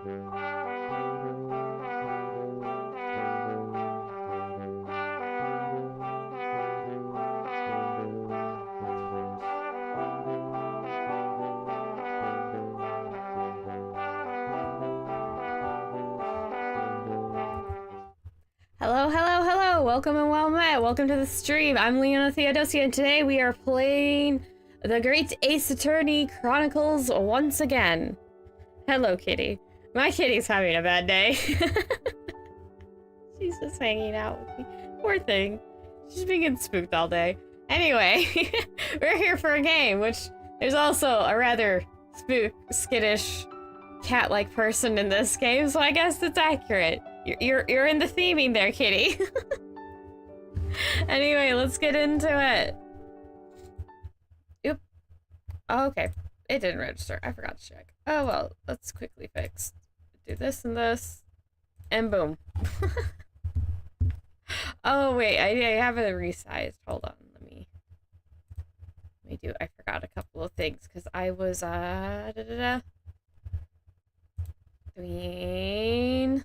Hello, hello, hello! Welcome and well met. Welcome to the stream. I'm Leona Theodosia, and today we are playing the Great Ace Attorney Chronicles once again. Hello, kitty. My kitty's having a bad day. She's just hanging out with me. Poor thing. She's been getting spooked all day. Anyway, we're here for a game, which there's also a rather skittish, cat-like person in this game, so I guess it's accurate. You're in the theming there, kitty. Anyway, let's get into it. Oop. Oh, okay. It didn't register. I forgot to check. Oh, well, let's quickly fix. Do this and this. And boom. Oh, wait. I have it resized. Hold on. Let me do. I forgot a couple of things because I was, doing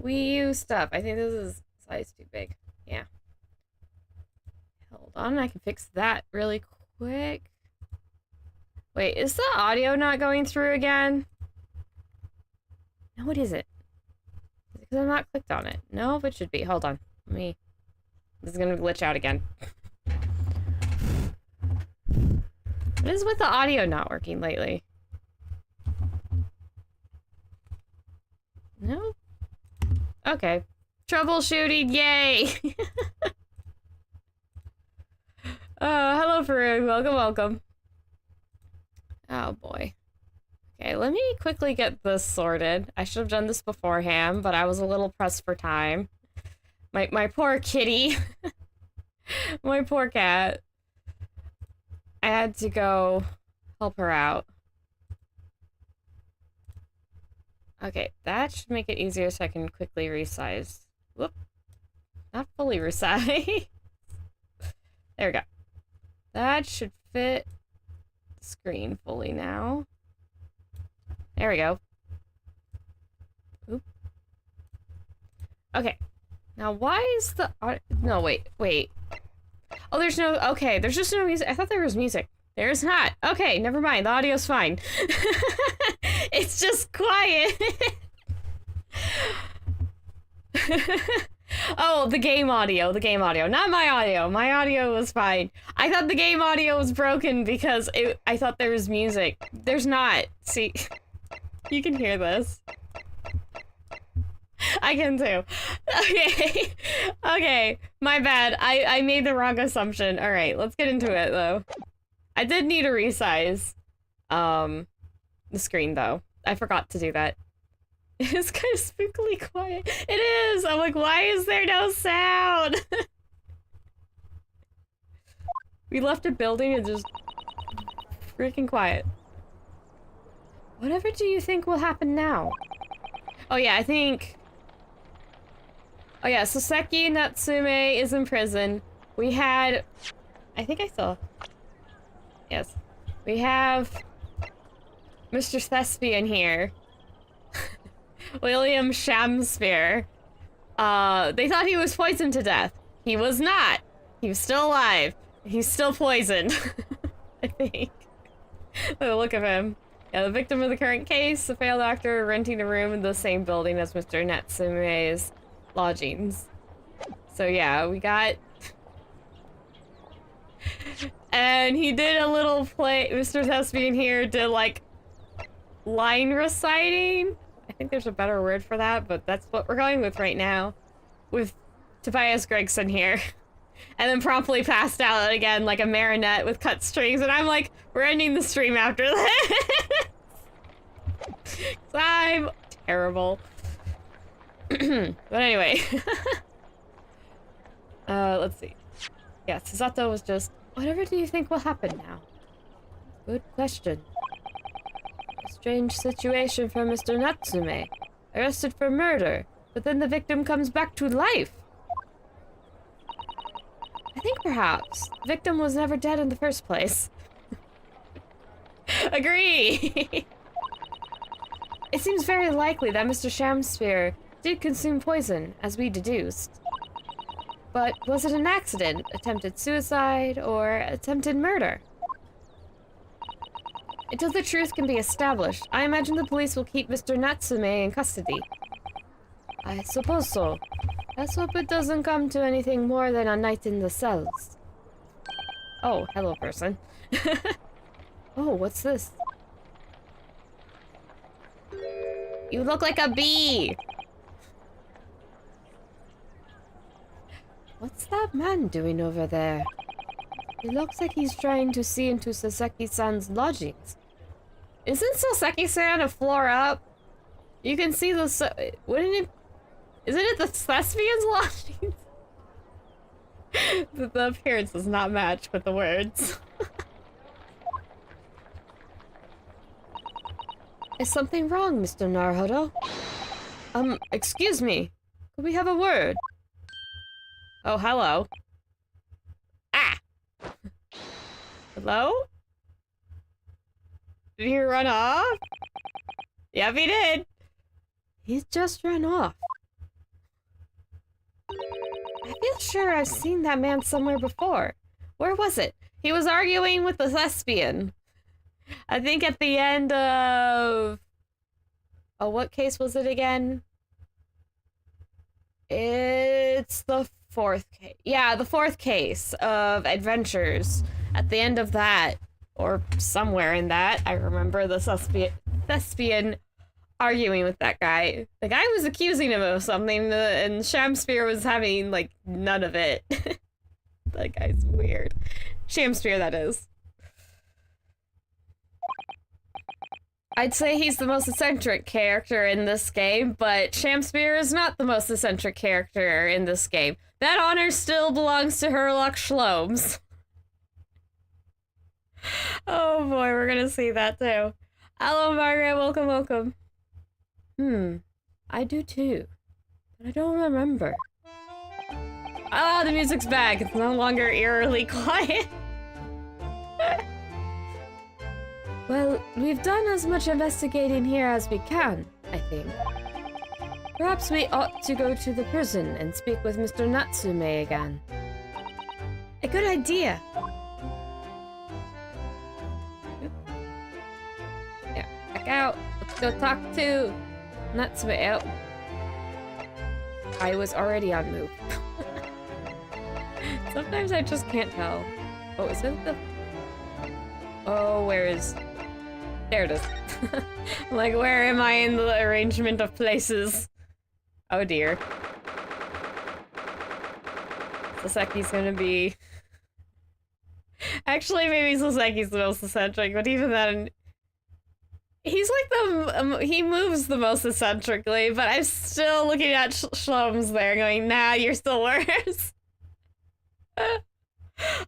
Wii U stuff. I think this is size too big. Yeah. Hold on, I can fix that really quick. Wait, is the audio not going through again? No, it isn't. Is it because I'm not clicked on it? No, it should be. Hold on. This is gonna glitch out again. What is with the audio not working lately? No? Okay. Troubleshooting, yay! Oh, hello, Farouk. Welcome, welcome. Oh, boy. Okay, let me quickly get this sorted. I should have done this beforehand, but I was a little pressed for time. My poor kitty. My poor cat. I had to go help her out. Okay, that should make it easier so I can quickly resize. Whoop. Not fully resize. There we go. That should fit the screen fully now. There we go. Oop. Okay. Now, why is the... No, wait. Oh, there's no... Okay, there's just no music. I thought there was music. There's not. Okay, never mind. The audio's fine. It's just quiet. Oh, the game audio. Not my audio. My audio was fine. I thought the game audio was broken because I thought there was music. There's not. See, you can hear this. I can too. Okay. Okay, my bad. I made the wrong assumption. All right, let's get into it though. I did need to resize the screen though. I forgot to do that. It's kind of spookily quiet. It is! I'm like, why is there no sound? We left a building and just freaking quiet. Whatever do you think will happen now? Oh yeah, I think... Oh yeah, so Seki Natsume is in prison. We had... I think I saw... Yes. We have... Mr. Thespian here. William Shamspeare. They thought he was poisoned to death. He was not. He was still alive. He's still poisoned. I think. By the look of him. Yeah, the victim of the current case, a failed actor renting a room in the same building as Mr. Natsume's lodgings. So yeah, we got... And he did a little play. Mr. Thespian here did like line reciting. I think there's a better word for that, but that's what we're going with right now. With Tobias Gregson here. And then promptly passed out again like a marionette with cut strings, and I'm like, we're ending the stream after this. I'm terrible. But anyway. Let's see. Yeah, Susato was just, whatever do you think will happen now? Good question. A strange situation for Mr. Natsume. Arrested for murder, but then the victim comes back to life. I think perhaps the victim was never dead in the first place. Agree! It seems very likely that Mr. Shamsphere did consume poison, as we deduced. But was it an accident, attempted suicide, or attempted murder? Until the truth can be established, I imagine the police will keep Mr. Natsume in custody. I suppose so. Let's hope it doesn't come to anything more than a night in the cells. Oh, hello, person. Oh, what's this? You look like a bee! What's that man doing over there? It looks like he's trying to see into Saseki-san's lodgings. Isn't Saseki-san a floor up? You can see the... Wouldn't it... Isn't it the thespian's lodgings? The appearance does not match with the words. Is something wrong, Mr. Naruhodo? Excuse me. Could we have a word? Oh, hello. Ah! Hello? Did he run off? Yep, he did. He's just run off. I feel sure I've seen that man somewhere before. Where was it? He was arguing with the thespian. I think at the end of... Oh, what case was it again? It's the fourth case. Yeah, the fourth case of Adventures. At the end of that, or somewhere in that, I remember the thespian arguing with that guy. The guy was accusing him of something, and Shamsphere was having, like, none of it. That guy's weird. Shamsphere, that is. I'd say he's the most eccentric character in this game, but Shamsphere is not the most eccentric character in this game. That honor still belongs to Herlock Shlomes. Oh boy, we're gonna see that too. Hello, Margaret, welcome, welcome. I do too, but I don't remember. Ah, the music's back. It's no longer eerily quiet. Well, we've done as much investigating here as we can, I think. Perhaps we ought to go to the prison and speak with Mr. Natsume again. A good idea. Yeah, back out. Let's go talk to Natsume. Oh. I was already on move. Sometimes I just can't tell. Oh, is it the... Oh, where is... There it is. Like, where am I in the arrangement of places? Oh dear. Saseki's gonna be... Actually, maybe Saseki's the most eccentric, but even then... He's like the... he moves the most eccentrically, but I'm still looking at Shlomes there going, nah, you're still worse.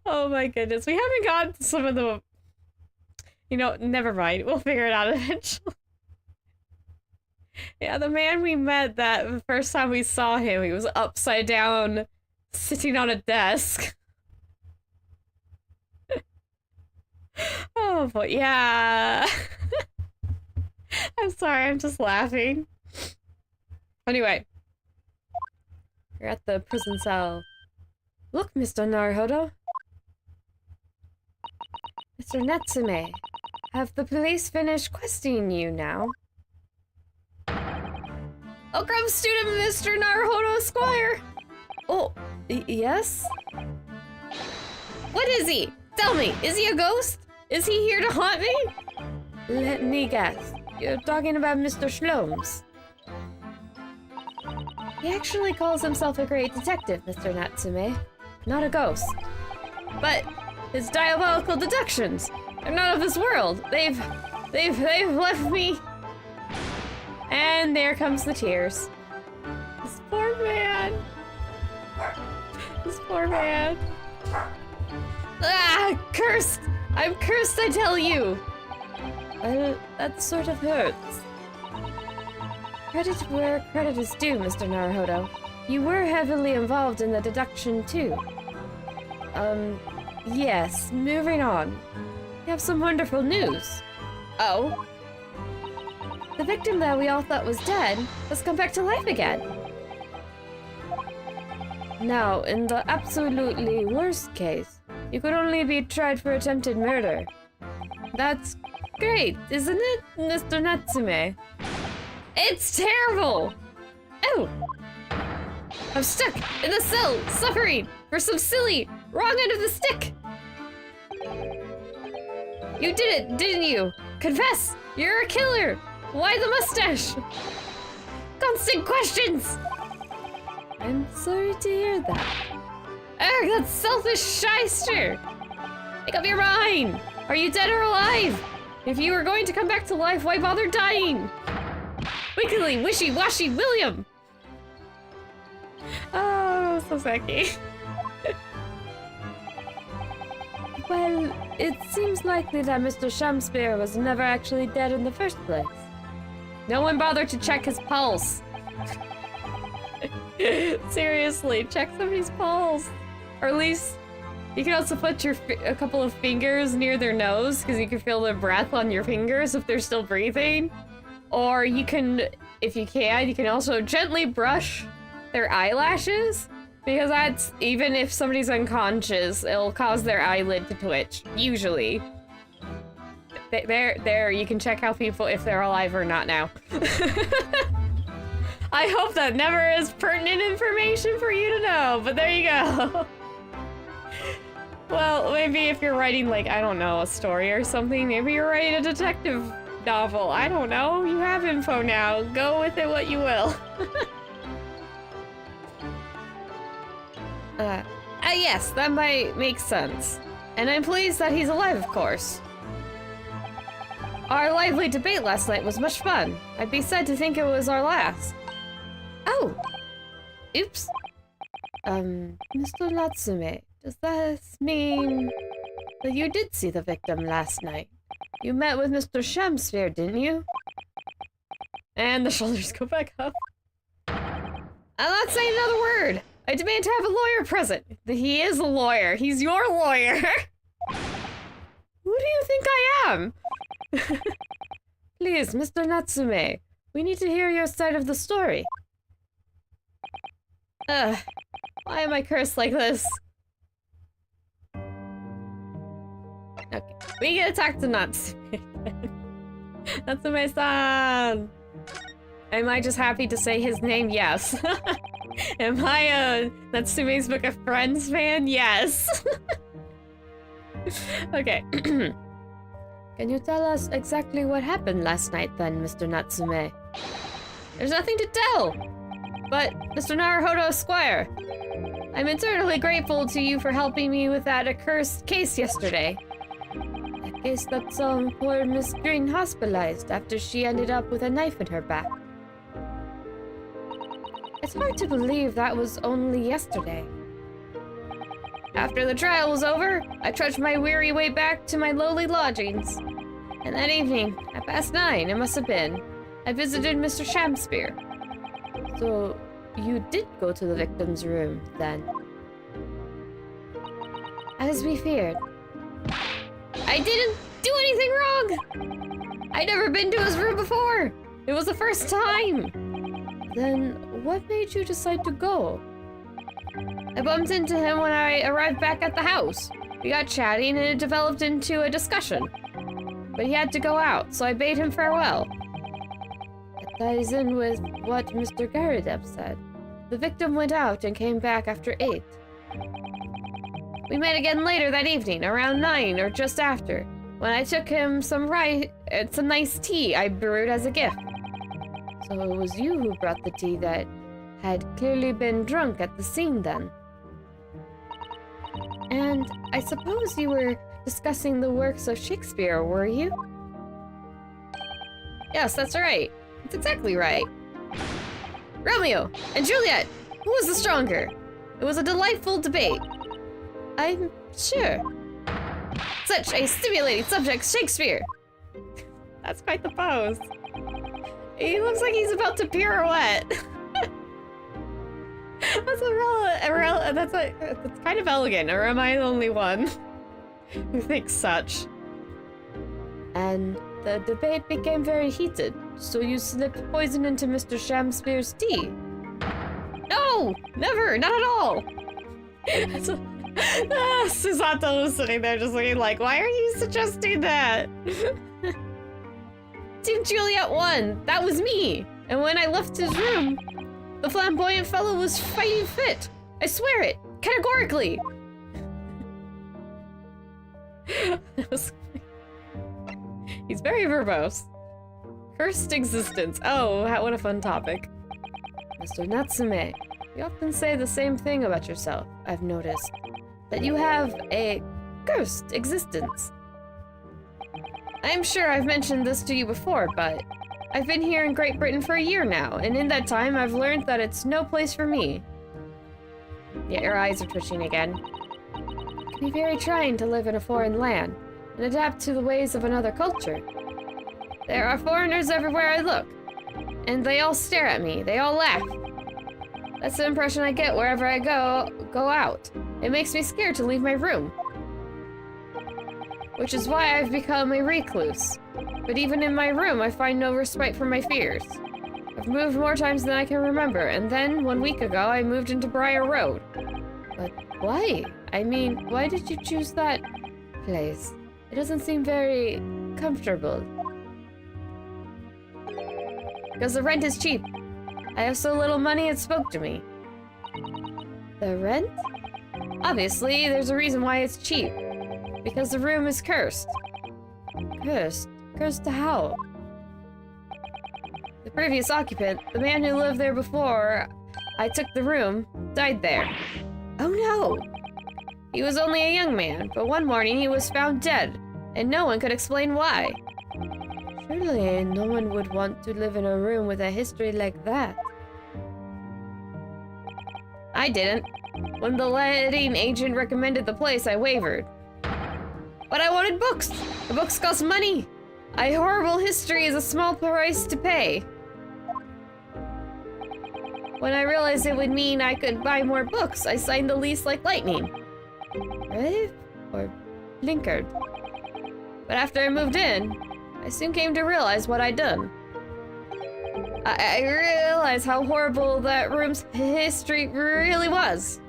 Oh my goodness. We haven't got some of the... You know, never mind. We'll figure it out eventually. Yeah, the man we met that the first time we saw him, he was upside down, sitting on a desk. Oh boy, yeah. I'm sorry, I'm just laughing. Anyway. We're at the prison cell. Look, Mr. Naruhodo. Mr. Natsume, have the police finished questioning you now? Welcome, student Mr. Naruhodo Esquire! Oh, yes? What is he? Tell me, is he a ghost? Is he here to haunt me? Let me guess. You're talking about Mr. Shlomes. He actually calls himself a great detective, Mr. Natsume. Not a ghost. But his diabolical deductions are not of this world. They've left me. And there comes the tears. This poor man. This poor man. Ah, cursed! I'm cursed, I tell you! Well, that sort of hurts. Credit where credit is due, Mr. Naruhodo. You were heavily involved in the deduction, too. Yes, moving on. We have some wonderful news. Oh? The victim that we all thought was dead has come back to life again. Now, in the absolutely worst case, you could only be tried for attempted murder. That's great, isn't it, Mr. Natsume? It's terrible! Oh! I'm stuck in the cell, suffering for some silly, wrong end of the stick! You did it, didn't you? Confess! You're a killer! Why the mustache? Constant questions! I'm sorry to hear that. Ugh, that selfish shyster! Make up your mind! Are you dead or alive? If you were going to come back to life, why bother dying? Wiggly, wishy-washy William! Oh, so sacky. Well, it seems likely that Mr. Shamspeare was never actually dead in the first place. No one bothered to check his pulse. Seriously, check somebody's pulse. Or at least, you can also put a couple of fingers near their nose, because you can feel their breath on your fingers if they're still breathing. Or you can, if you can also gently brush their eyelashes, because that's, even if somebody's unconscious, it'll cause their eyelid to twitch, usually. There, you can check how people, if they're alive or not now. I hope that never is pertinent information for you to know, but there you go. Well, maybe if you're writing, like, I don't know, a story or something, maybe you're writing a detective novel, I don't know, you have info now, go with it what you will. Yes, that might make sense. And I'm pleased that he's alive, of course. Our lively debate last night was much fun. I'd be sad to think it was our last. Oh! Oops. Mr. Natsume, does this mean that you did see the victim last night? You met with Mr. Shamsphere, didn't you? And the shoulders go back up. I'm not saying another word! I demand to have a lawyer present. He is a lawyer. He's your lawyer. Who do you think I am? Please, Mr. Natsume, we need to hear your side of the story. Ugh, why am I cursed like this? Okay, we gotta talk to Natsume. Natsume-san! Am I just happy to say his name? Yes. Am I a Natsume's Book of Friends fan? Yes. Okay. Can you tell us exactly what happened last night then, Mr. Natsume? There's nothing to tell! But, Mr. Naruhodo Esquire, I'm eternally grateful to you for helping me with that accursed case yesterday. That case that saw poor Miss Green hospitalized after she ended up with a knife in her back. It's hard to believe that was only yesterday. After the trial was over, I trudged my weary way back to my lowly lodgings. And that evening, at past 9, it must have been, I visited Mr. Shamsphere. So, you did go to the victim's room, then? As we feared. I didn't do anything wrong! I'd never been to his room before! It was the first time! Then, what made you decide to go? I bumped into him when I arrived back at the house. We got chatting and it developed into a discussion. But he had to go out, so I bade him farewell. It ties in with what Mr. Garadeb said. The victim went out and came back after 8. We met again later that evening, around 9 or just after, when I took him some nice tea I brewed as a gift. So it was you who brought the tea that had clearly been drunk at the scene then. And I suppose you were discussing the works of Shakespeare, were you? Yes, that's right. That's exactly right. Romeo and Juliet! Who was the stronger? It was a delightful debate. I'm sure. Such a stimulating subject, Shakespeare! That's quite the pose. He looks like he's about to pirouette. That's kind of elegant, or am I the only one who thinks such? And the debate became very heated, so you slipped poison into Mr. Shamspeare's tea. No! Never! Not at all! Susato was sitting there just looking like, why are you suggesting that? Team Juliet won! That was me! And when I left his room, the flamboyant fellow was fighting fit! I swear it! Categorically! He's very verbose. Cursed existence. Oh, what a fun topic. Mr. Natsume, you often say the same thing about yourself, I've noticed. That you have a cursed existence. I'm sure I've mentioned this to you before, but I've been here in Great Britain for a year now, and in that time I've learned that it's no place for me. Yeah, your eyes are twitching again. It can be very trying to live in a foreign land and adapt to the ways of another culture. There are foreigners everywhere I look, and they all stare at me, they all laugh. That's the impression I get wherever I go out. It makes me scared to leave my room. Which is why I've become a recluse. But even in my room, I find no respite from my fears. I've moved more times than I can remember, and then, 1 week ago, I moved into Briar Road. But why? I mean, why did you choose that place? It doesn't seem very comfortable. Because the rent is cheap. I have so little money it spoke to me. The rent? Obviously, there's a reason why it's cheap. Because the room is cursed. Cursed? Cursed to how? The previous occupant, the man who lived there before I took the room, died there. Oh no! He was only a young man, but one morning he was found dead, and no one could explain why. Surely no one would want to live in a room with a history like that. I didn't. When the letting agent recommended the place, I wavered. But I wanted books! The books cost money! A horrible history is a small price to pay. When I realized it would mean I could buy more books, I signed the lease like lightning. Brave or blinkered? But after I moved in, I soon came to realize what I'd done. I realized how horrible that room's history really was.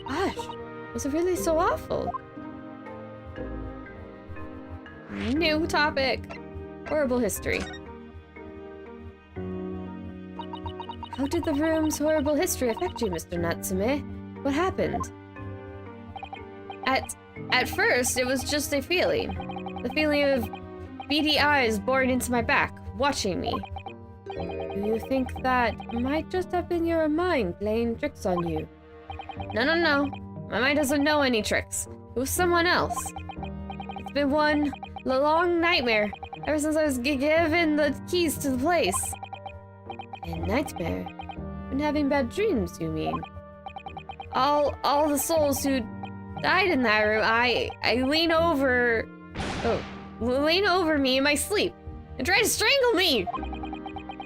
Gosh, was it really so awful? New topic. Horrible history. How did the room's horrible history affect you, Mr. Natsume? What happened? At first, it was just a feeling. The feeling of beady eyes boring into my back, watching me. Do you think that might just have been your mind playing tricks on you? No. My mind doesn't know any tricks. It was someone else. It's been one long nightmare ever since I was given the keys to the place. A nightmare? Been having bad dreams, you mean? All the souls who died in that room, I lean over me in my sleep and try to strangle me.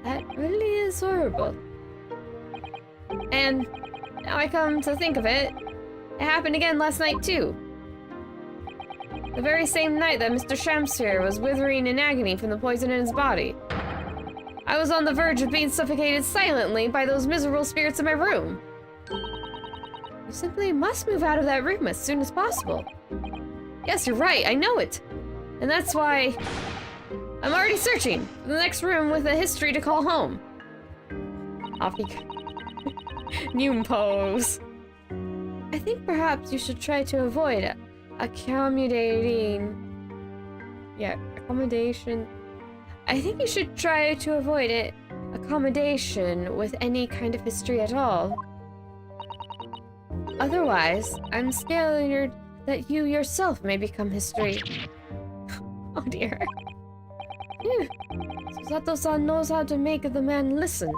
That really is horrible. And now I come to think of it, it happened again last night too. The very same night that Mr. Shamspeare was withering in agony from the poison in his body. I was on the verge of being suffocated silently by those miserable spirits in my room. You simply must move out of that room as soon as possible. Yes, you're right, I know it. And that's why I'm already searching for the next room with a history to call home. Off he goes. New pose. I think perhaps you should try to avoid accommodation. I think you should try to avoid it. Accommodation with any kind of history at all. Otherwise, I'm scared that you yourself may become history. Oh dear. Susato-san knows how to make the man listen.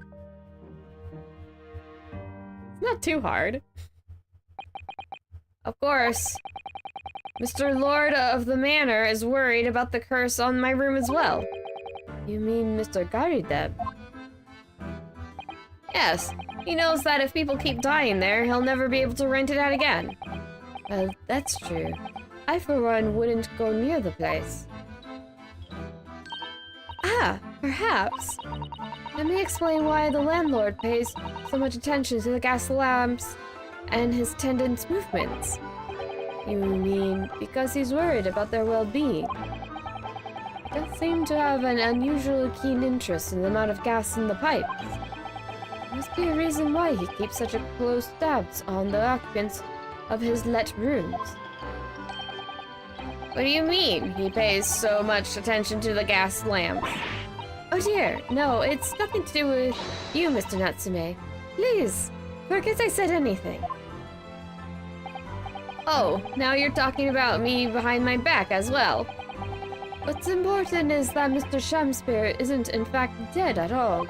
It's not too hard. Of course, Mr. Lord of the Manor is worried about the curse on my room as well. You mean Mr. Garideb? Yes, he knows that if people keep dying there, he'll never be able to rent it out again. Well, that's true. I, for one, wouldn't go near the place. Perhaps. Let me explain why the landlord pays so much attention to the gas lamps and his tenants' movements. You mean because he's worried about their well-being? He does seem to have an unusually keen interest in the amount of gas in the pipes. There must be a reason why he keeps such a close tabs on the occupants of his let rooms. What do you mean, he pays so much attention to the gas lamps? Oh dear, no, it's nothing to do with you, Mr. Natsume. Please, forget I said anything. Oh, now you're talking about me behind my back as well. What's important is that Mr. Shamspeare isn't in fact dead at all.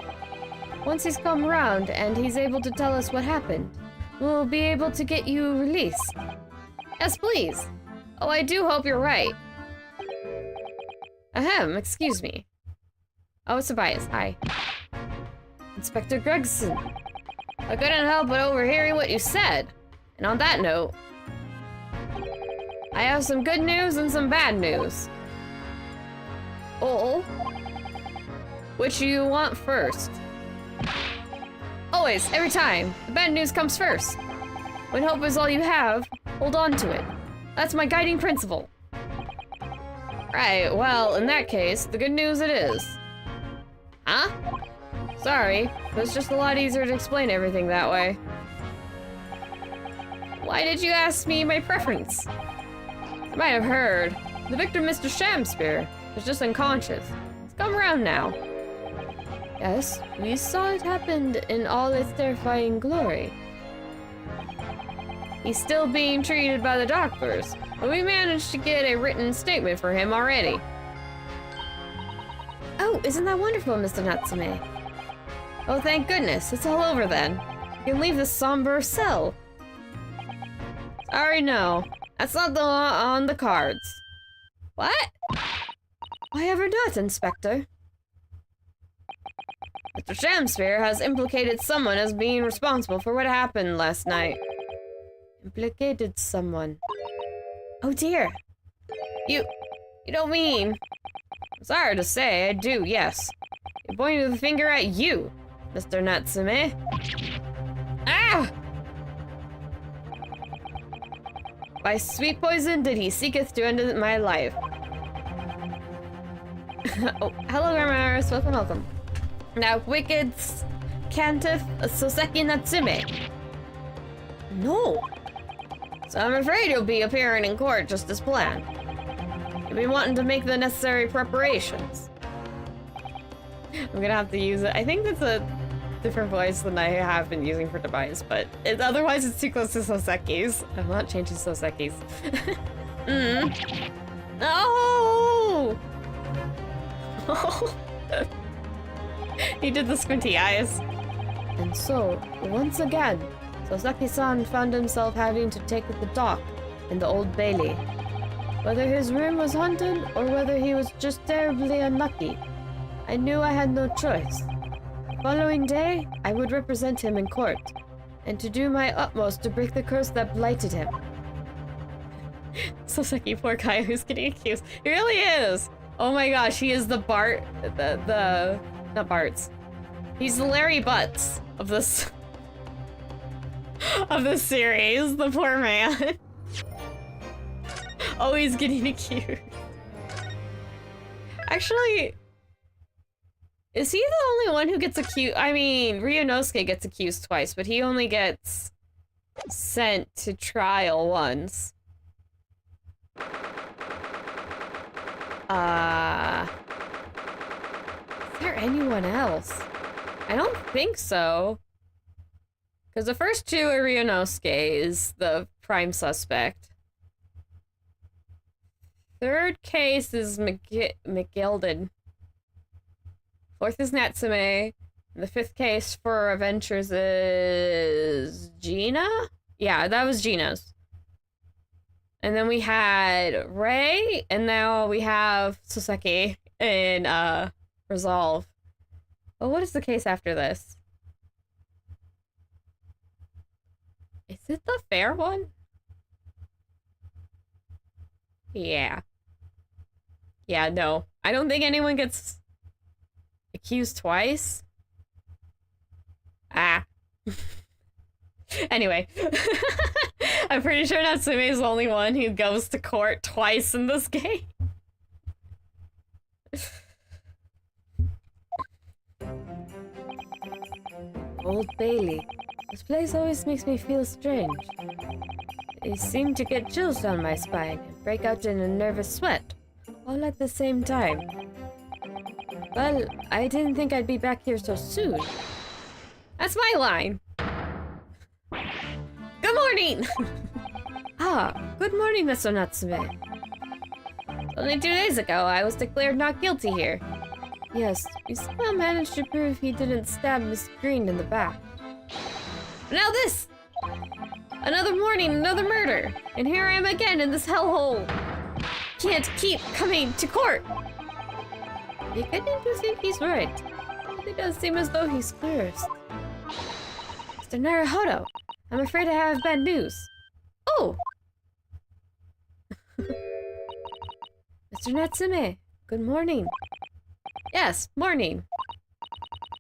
Once he's come around and he's able to tell us what happened, we'll be able to get you released. Yes, please. Oh, I do hope you're right. Ahem, excuse me. Oh, it's Tobias. Hi. Inspector Gregson. I couldn't help but overhearing what you said. And on that note, I have some good news and some bad news. Oh? Which you want first? Always, every time. The bad news comes first. When hope is all you have, hold on to it. That's my guiding principle. Right, well, in that case, the good news it is. Huh? Sorry, but it's just a lot easier to explain everything that way. Why did you ask me my preference? You might have heard. The victim, Mr. Shamspeare, was just unconscious. He's come around now. Yes, we saw it happen in all its terrifying glory. He's still being treated by the doctors, but we managed to get a written statement for him already. Oh, isn't that wonderful, Mr. Natsume? Oh, thank goodness, it's all over then. You can leave this somber cell. Sorry, no. That's not the law on the cards. What? Why ever not, Inspector? Mr. Shamspeare has implicated someone as being responsible for what happened last night. Implicated someone. Oh dear. You don't mean... I'm sorry to say, I do, yes. He pointed the finger at you, Mr. Natsume. Ah! By sweet poison did he seeketh to end my life. Oh, hello, Grandma. Welcome, welcome. Now, wicked canteth Soseki Natsume. No. So I'm afraid you'll be appearing in court just as planned. You'll be wanting to make the necessary preparations. I'm gonna have to use it. I think that's a different voice than I have been using for Tobias, but otherwise it's too close to Soseki's. I'm not changing Soseki's. No! He did the squinty eyes. And so, once again, Soseki-san found himself having to take the dock in the Old Bailey. Whether his room was haunted or whether he was just terribly unlucky, I knew I had no choice. The following day, I would represent him in court, and to do my utmost to break the curse that blighted him. Soseki, poor guy who's getting accused. He really is! Oh my gosh, he is the Bart, not Bart's. He's the Larry Butts of this, of this series, the poor man. Always getting accused. Actually, is he the only one who gets accused? I mean, Ryunosuke gets accused twice, but he only gets sent to trial once. Is there anyone else? I don't think so. Because the first two are Ryunosuke is the prime suspect. Third case is McGilden. Fourth is Natsume. And the fifth case for Adventures is Gina? Yeah, that was Gina's. And then we had Ray, and now we have Soseki in Resolve. Well, what is the case after this? Is it the fair one? Yeah. Yeah, no. I don't think anyone gets Accused twice? Ah. Anyway. I'm pretty sure Natsume is the only one who goes to court twice in this game. Old Bailey. This place always makes me feel strange. I seem to get chills down my spine and break out in a nervous sweat, all at the same time. Well, I didn't think I'd be back here so soon. That's my line. Good morning! Good morning, Mr. Natsume. Only 2 days ago, I was declared not guilty here. Yes, we somehow managed to prove he didn't stab Miss Green in the back. Now this! Another morning, another murder, and here I am again in this hellhole. Can't keep coming to court. Beginning to think he's right. It does seem as though he's cursed. Mr. Naruhodo, I'm afraid I have bad news. Oh! Mr. Natsume, good morning. Yes, morning.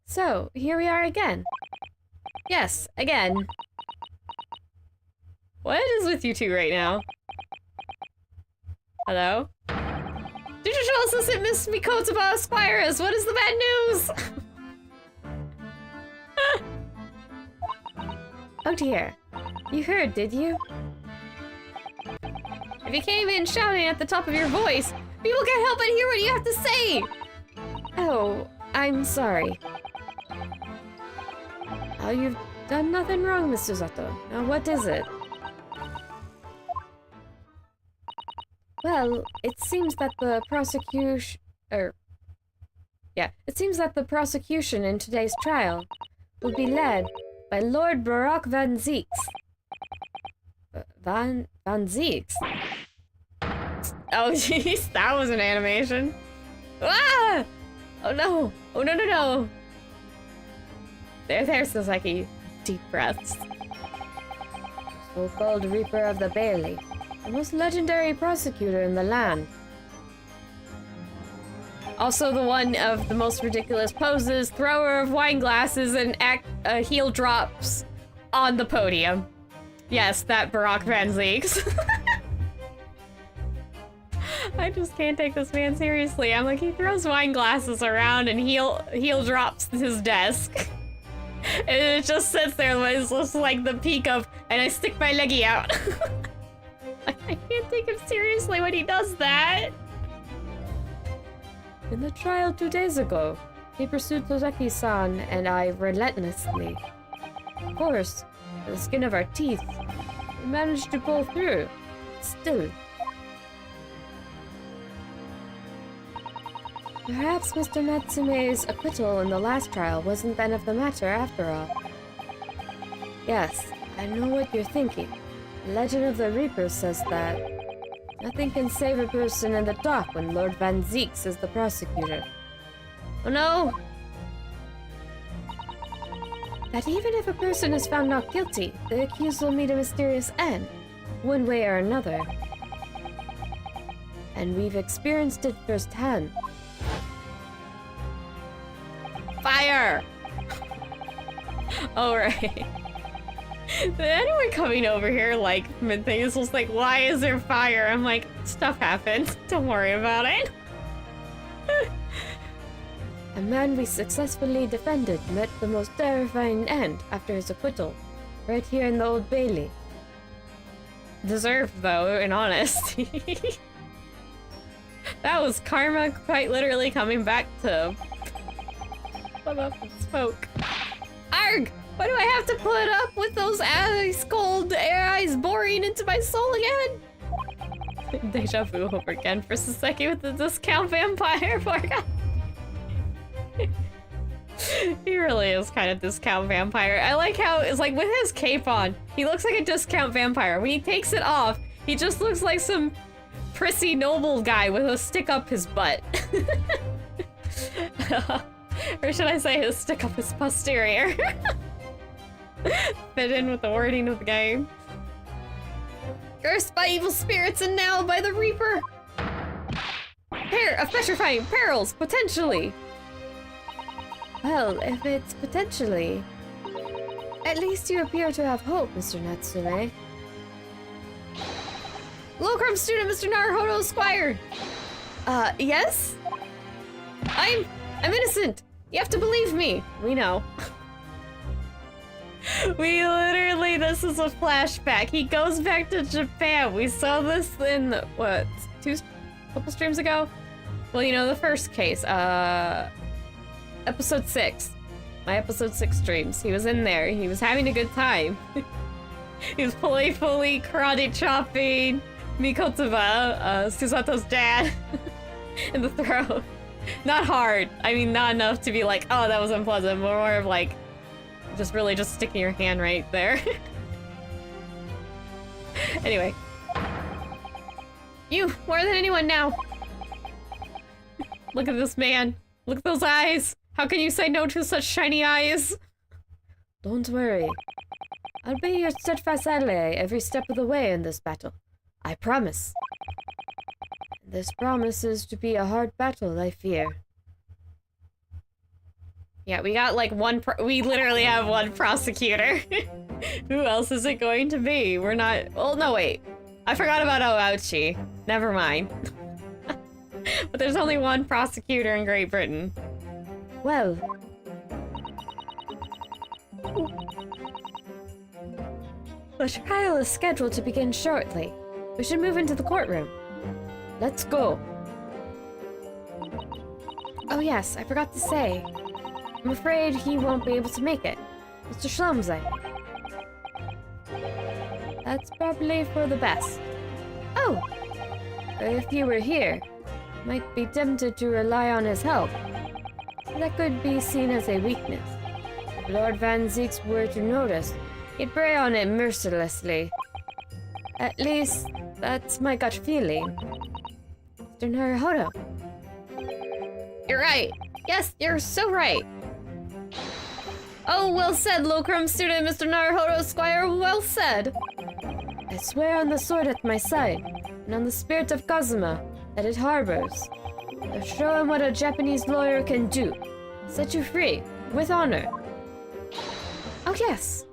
So, here we are again. Yes, again. What is with you two right now? Hello? Judicial Assistant Miss Mikotaba Squires, what is the bad news? Oh dear. You heard, did you? If you came in shouting at the top of your voice, people can't help but hear what you have to say! Oh, I'm sorry. Oh, you've done nothing wrong, Mr. Zato. Now, what is it? Well, it seems that the prosecution... it seems that the prosecution in today's trial will be led by Lord Barak Van Zieks. Van Zieks? Oh, jeez, that was an animation. Ah! Oh, no. Oh, no, no, no. There, Sasaki. Deep breaths. So-called Reaper of the Bailey. The most legendary prosecutor in the land. Also the one of the most ridiculous poses, thrower of wine glasses, and heel drops on the podium. Yes, that Barak Van Zieks. I just can't take this man seriously. I'm like, he throws wine glasses around and heel drops his desk. And it just sits there, it's just like the peak of, and I stick my leggy out. I can't take him seriously when he does that. In the trial 2 days ago, he pursued Tozaki-san and I relentlessly. Of course, the skin of our teeth, we managed to pull through. Still. Perhaps Mr. Natsume's acquittal in the last trial wasn't the end of the matter after all. Yes, I know what you're thinking. The Legend of the Reaper says that nothing can save a person in the dock when Lord Van Zieks is the prosecutor. Oh no! That even if a person is found not guilty, the accused will meet a mysterious end, one way or another. And we've experienced it firsthand. Fire! Alright. Anyone coming over here, like, mid-thing is just like, why is there fire? I'm like, stuff happens. Don't worry about it. A man we successfully defended met the most terrifying end after his acquittal, right here in the Old Bailey. Deserved, though, in honesty. That was karma quite literally coming back to put up and smoke. Arg! Why do I have to put up with those ice cold air eyes boring into my soul again? Deja vu over again for Saseki with the discount vampire. Poor guy. He really is kind of discount vampire. I like how it's like with his cape on, he looks like a discount vampire. When he takes it off, he just looks like some prissy noble guy with a stick up his butt. Or should I say his stick up his posterior? Fit in with the wording of the game. Cursed by evil spirits and now by the Reaper. Pair of petrifying perils, potentially. Well, if it's potentially... At least you appear to have hope, Mr. Natsume. Locrum student, Mr. Naruhodo Squire! Yes? I'm innocent! You have to believe me! We know. We literally, this is a flashback. He goes back to Japan. We saw this in, what, couple streams ago? Well, you know, the first case, episode 6. My episode 6 streams. He was in there. He was having a good time. He was playfully karate chopping Mikotoba, Susato's dad, in the throat. Not hard. I mean, not enough to be like, oh, that was unpleasant, but more of like, just really just sticking your hand right there. Anyway. You, more than anyone now. Look at this man. Look at those eyes. How can you say no to such shiny eyes? Don't worry. I'll be your steadfast ally every step of the way in this battle. I promise. This promises to be a hard battle, I fear. Yeah, we got like we literally have one prosecutor. Who else is it going to be? We're not- well, no, wait. I forgot about Ouchi. Never mind. But there's only one prosecutor in Great Britain. Well. The trial is scheduled to begin shortly. We should move into the courtroom. Let's go. Oh yes, I forgot to say. I'm afraid he won't be able to make it. Mr. Schlumsey. That's probably for the best. Oh! If he were here, might be tempted to rely on his help. That could be seen as a weakness. If Lord Van Zeeks were to notice, he'd prey on it mercilessly. At least, that's my gut feeling. Mr. Naruhodo. You're right. Yes, you're so right. Oh, well said, Locrum student, Mr. Naruhodo Squire, well said. I swear on the sword at my side, and on the spirit of Kazuma that it harbors. I'll show him what a Japanese lawyer can do. Set you free, with honor. Oh, yes.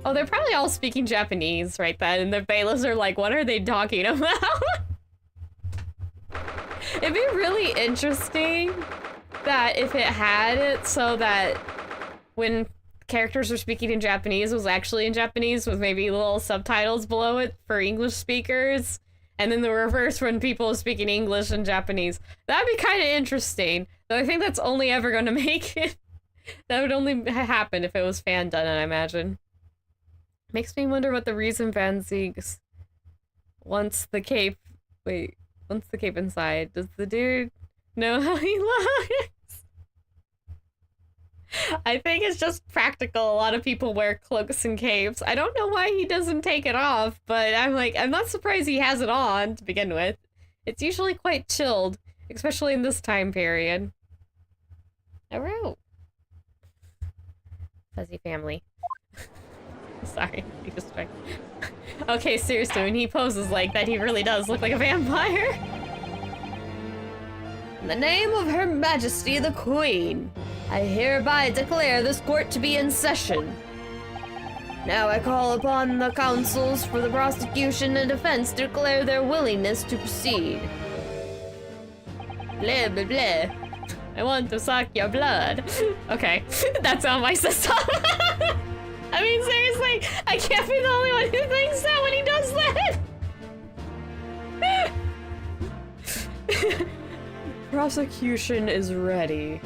Oh, they're probably all speaking Japanese right then, and the bailiffs are like, what are they talking about? It'd be really interesting that if it had it so that when characters were speaking in Japanese was actually in Japanese with maybe little subtitles below it for English speakers, and then the reverse when people are speaking English and Japanese. That'd be kind of interesting, though I think that's only ever going to make it. That would only happen if it was fan done, I imagine. Makes me wonder what the reason Van Zeeks wants the cape inside. Does the dude know how he looks? I think it's just practical. A lot of people wear cloaks and capes. I don't know why he doesn't take it off, but I'm not surprised he has it on to begin with. It's usually quite chilled, especially in this time period. Alright. Fuzzy family. Sorry, he just tried. Okay, seriously, when he poses like that, he really does look like a vampire. In the name of Her Majesty the Queen, I hereby declare this court to be in session. Now I call upon the counsels for the prosecution and defense to declare their willingness to proceed. Blah, blah, blah. I want to suck your blood. Okay, that's on my system. I mean, seriously, I can't be the only one who thinks that when he does that. Prosecution is ready.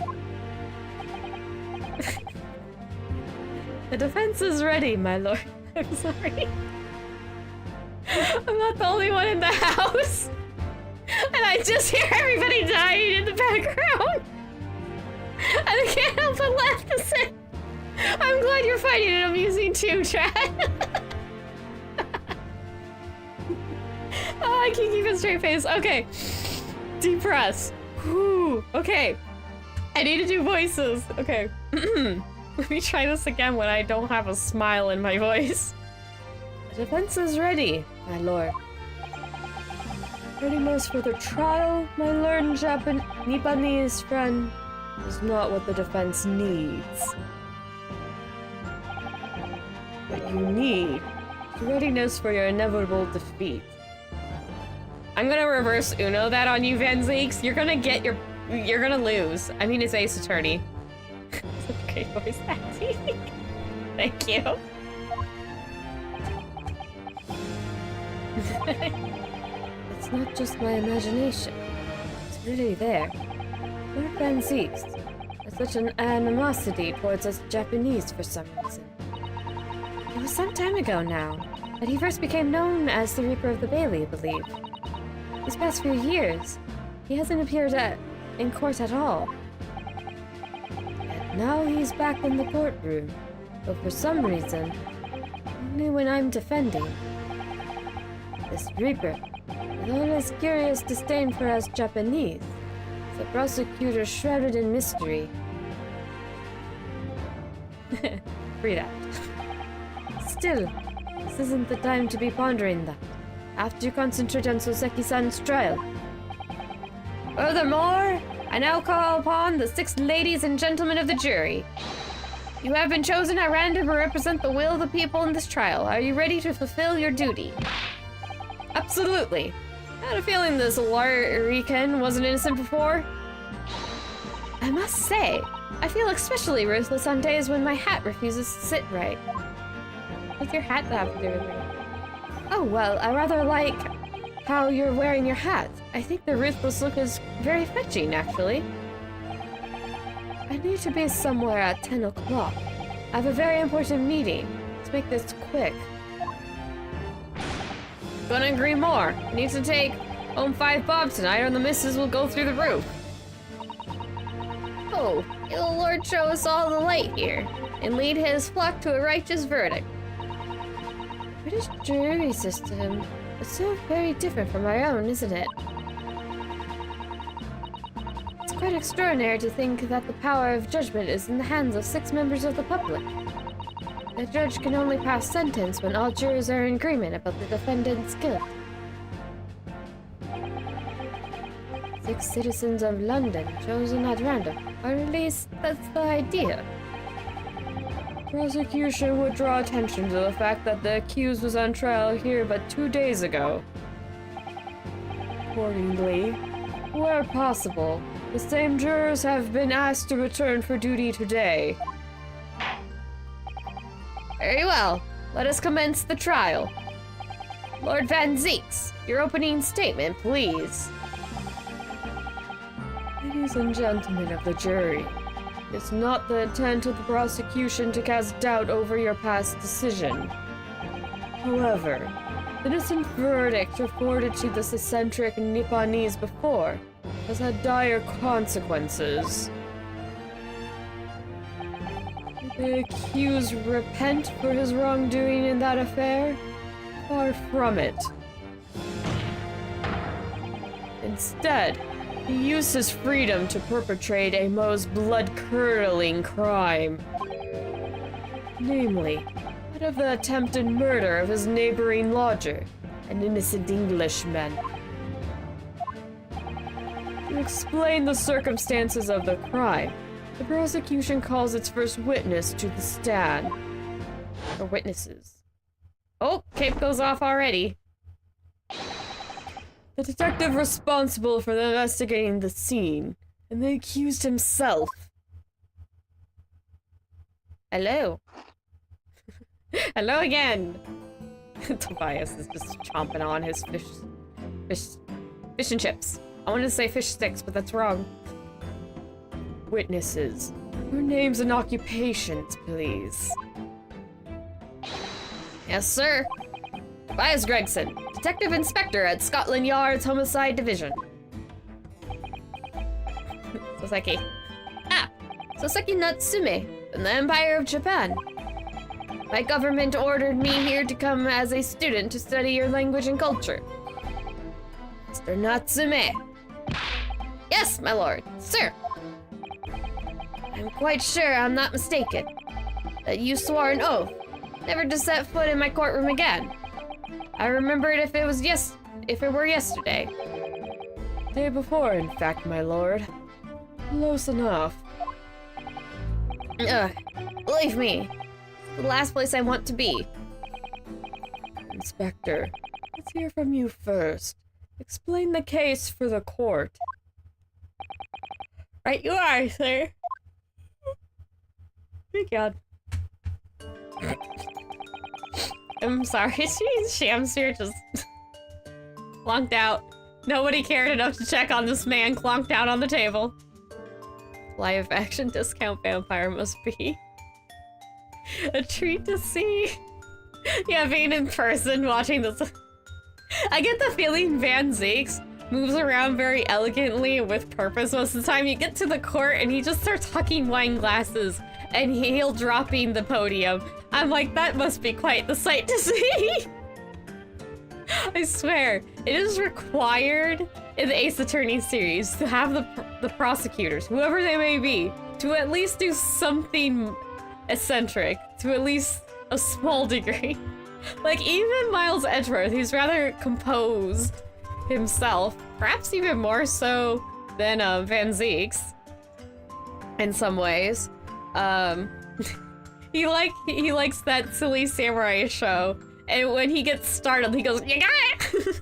The defense is ready, my lord. I'm sorry. I'm not the only one in the house. And I just hear everybody dying in the background. And I can't help but laugh to say, I'm glad you're finding it amusing too, Chad. Oh, I can't keep a straight face. Okay. Deep breaths. Whew. Okay. I need to do voices. Okay. Let me try this again when I don't have a smile in my voice. The defense is ready, my lord. Readiness for the trial, my lord Japanese friend. is not what the defense needs. What you need is readiness for your inevitable defeat. I'm gonna reverse Uno that on you, Van Zeeks. You're gonna lose. I mean, it's Ace Attorney. It's a great voice acting. Thank you. It's not just my imagination. It's really there. Lord Van Zeeks has such an animosity towards us Japanese for some reason. It was some time ago now that he first became known as the Reaper of the Bailey, I believe. These past few years, he hasn't appeared in court at all. Yet now he's back in the courtroom, though for some reason, only when I'm defending. This Reaper, with all his curious disdain for us Japanese, is a prosecutor shrouded in mystery. Free that. Still, this isn't the time to be pondering that. I have to concentrate on Soseki-san's trial. Furthermore, I now call upon the 6 ladies and gentlemen of the jury. You have been chosen at random to represent the will of the people in this trial. Are you ready to fulfill your duty? Absolutely. I had a feeling this Larican wasn't innocent before. I must say, I feel especially ruthless on days when my hat refuses to sit right. What's your hat have to do with it? Oh, well, I rather like how you're wearing your hat. I think the ruthless look is very fetching, actually. I need to be somewhere at 10 o'clock. I have a very important meeting. Let's make this quick. Couldn't agree more. I need to take home 5 bob tonight or the missus will go through the roof. Oh, may the Lord show us all the light here and lead his flock to a righteous verdict. British jury system is so very different from our own, isn't it? It's quite extraordinary to think that the power of judgment is in the hands of 6 members of the public. The judge can only pass sentence when all jurors are in agreement about the defendant's guilt. 6 citizens of London chosen at random, or at least that's the idea. Prosecution would draw attention to the fact that the accused was on trial here but 2 days ago. Accordingly, where possible, the same jurors have been asked to return for duty today. Very well. Let us commence the trial. Lord Van Zeeks, your opening statement, please. Ladies and gentlemen of the jury, it's not the intent of the prosecution to cast doubt over your past decision. However, the innocent verdict afforded to this eccentric Nipponese before has had dire consequences. Did the accused repent for his wrongdoing in that affair? Far from it. Instead, he used his freedom to perpetrate a most blood-curdling crime. Namely, that of the attempted murder of his neighboring lodger, an innocent Englishman. To explain the circumstances of the crime, the prosecution calls its first witness to the stand. Or witnesses. Oh, cape goes off already. The detective responsible for investigating the scene, and the accused himself. Hello. Hello again. Tobias is just chomping on his fish and chips. I wanted to say fish sticks, but that's wrong. Witnesses, your names and occupations, please. Yes, sir. Tobias Gregson, Detective Inspector at Scotland Yard's Homicide Division. Soseki. Soseki Natsume, from the Empire of Japan. My government ordered me here to come as a student to study your language and culture. Mr. Natsume. Yes, my lord. Sir. I'm quite sure I'm not mistaken. That you swore an oath never to set foot in my courtroom again. I remembered if it were yesterday. Day before, in fact, my lord. Close enough. Ugh. Believe me, it's the last place I want to be. Inspector, let's hear from you first. Explain the case for the court. Right you are, sir. Thank God. I'm sorry, Shamsir just clonked out. Nobody cared enough to check on this man clonked out on the table. Live action discount vampire must be a treat to see. Yeah, being in person, watching this. I get the feeling Van Zeeks moves around very elegantly with purpose most of the time. You get to the court and he just starts hucking wine glasses and heel dropping the podium. I'm like, that must be quite the sight to see. I swear, it is required in the Ace Attorney series to have the prosecutors, whoever they may be, to at least do something eccentric, to at least a small degree. Like, even Miles Edgeworth, who's rather composed himself, perhaps even more so than Van Zeeks, in some ways. He likes that silly samurai show, and when he gets startled, he goes, "You got it!"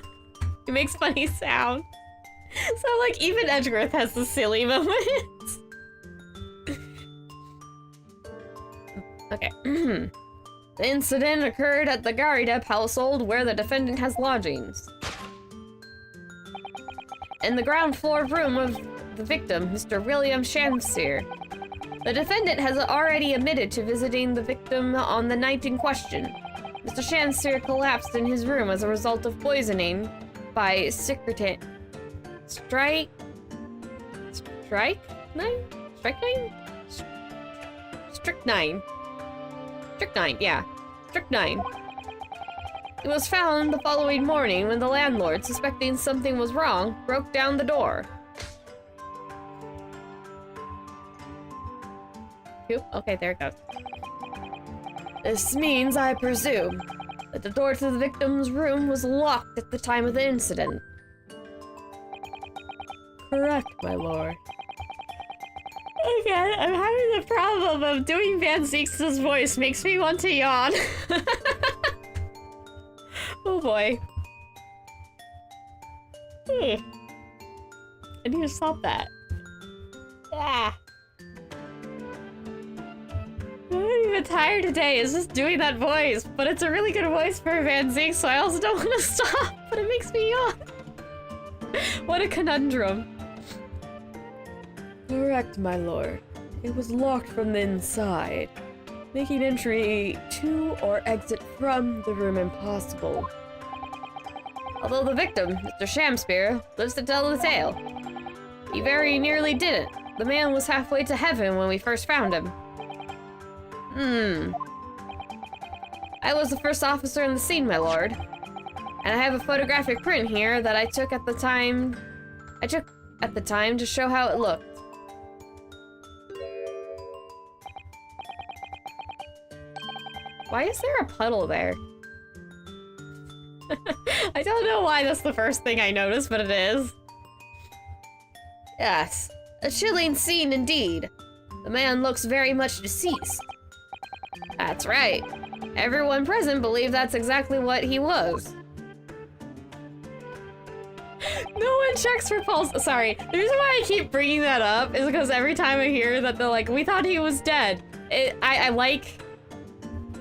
He makes funny sound. So, like, even Edgeworth has the silly moments. Okay. The incident occurred at the Garidep household where the defendant has lodgings. In the ground floor room of the victim, Mr. William Shamsir. The defendant has already admitted to visiting the victim on the night in question. Mr. Shamsir collapsed in his room as a result of poisoning by strychnine? Strychnine, yeah. Strychnine. It was found the following morning when the landlord, suspecting something was wrong, broke down the door. Okay, there it goes. This means, I presume, that the door to the victim's room was locked at the time of the incident. Correct, my lord. Okay, I'm having the problem of doing Van Zeeks' voice makes me want to yawn. Oh boy. I need to stop that. Ah. I'm even tired today. It's just doing that voice, but it's a really good voice for Van Zeek, so I also don't want to stop, but it makes me yawn. What a conundrum. Correct, my lord. It was locked from the inside, making entry to or exit from the room impossible. Although the victim, Mr. Shamsir, lives to tell the tale. He very nearly didn't. The man was halfway to heaven when we first found him. I was the first officer in the scene, my lord. And I have a photographic print here that I took at the time to show how it looked. Why is there a puddle there? I don't know why that's the first thing I noticed, but it is. Yes, a chilling scene indeed. The man looks very much deceased. That's right. Everyone present believed that's exactly what he was. No one checks for pulse. Sorry, the reason why I keep bringing that up is because every time I hear that they're like, we thought he was dead. I like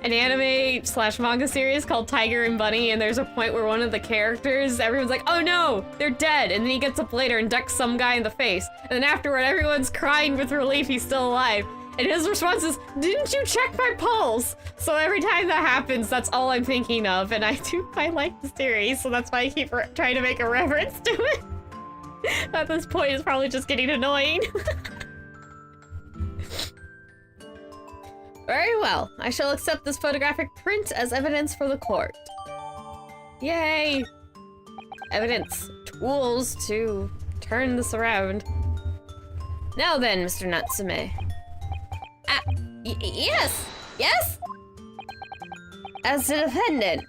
an anime/manga series called Tiger and Bunny, and there's a point where one of the characters, everyone's like, oh no, they're dead, and then he gets up later and ducks some guy in the face, and then afterward everyone's crying with relief he's still alive, and his response is, didn't you check my pulse? So every time that happens, that's all I'm thinking of, and I like the series, so that's why I keep trying to make a reference to it. At this point, it's probably just getting annoying. Very well. I shall accept this photographic print as evidence for the court. Yay! Evidence. Tools to turn this around. Now then, Mr. Natsume. Yes! Yes? As the defendant,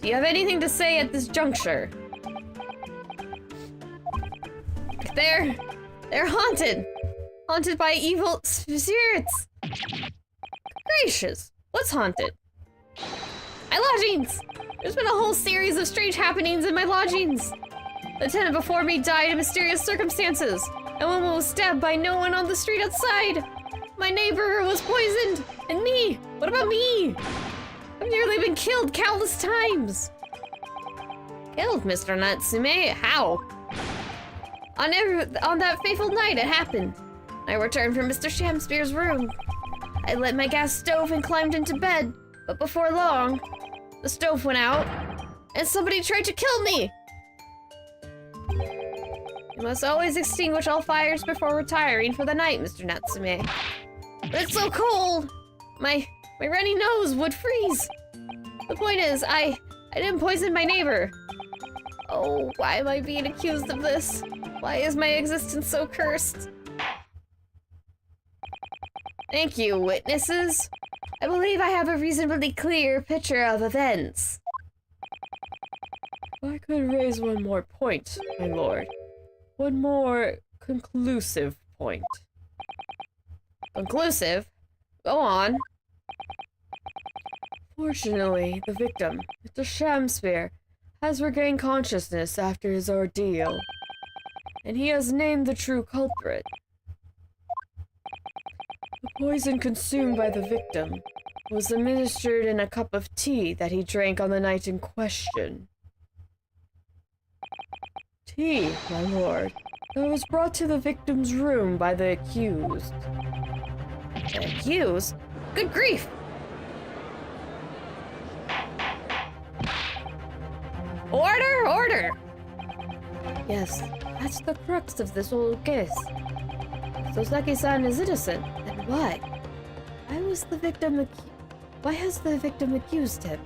do you have anything to say at this juncture? They're haunted. Haunted by evil spirits. Gracious. What's haunted? My lodgings! There's been a whole series of strange happenings in my lodgings. The tenant before me died in mysterious circumstances. A woman was stabbed by no one on the street outside. My neighbor was poisoned. And me! What about me? I've nearly been killed countless times. Killed, Mr. Natsume? How? On that fateful night, it happened. I returned from Mr. Shamspeare's room. I lit my gas stove and climbed into bed, but before long, the stove went out, and somebody tried to kill me! You must always extinguish all fires before retiring for the night, Mr. Natsume. But it's so cold! My runny nose would freeze! The point is, I didn't poison my neighbor. Oh, why am I being accused of this? Why is my existence so cursed? Thank you, witnesses. I believe I have a reasonably clear picture of events. I could raise one more point, my lord. One more conclusive point. Conclusive? Go on. Fortunately, the victim, Mr. Shamspeare, has regained consciousness after his ordeal, and he has named the true culprit. The poison consumed by the victim was administered in a cup of tea that he drank on the night in question. Tea, my lord, that was brought to the victim's room by the accused. The accused? Good grief! Order! Order! Yes, that's the crux of this whole case. Sosaki-san is innocent, then why? Why has the victim accused him?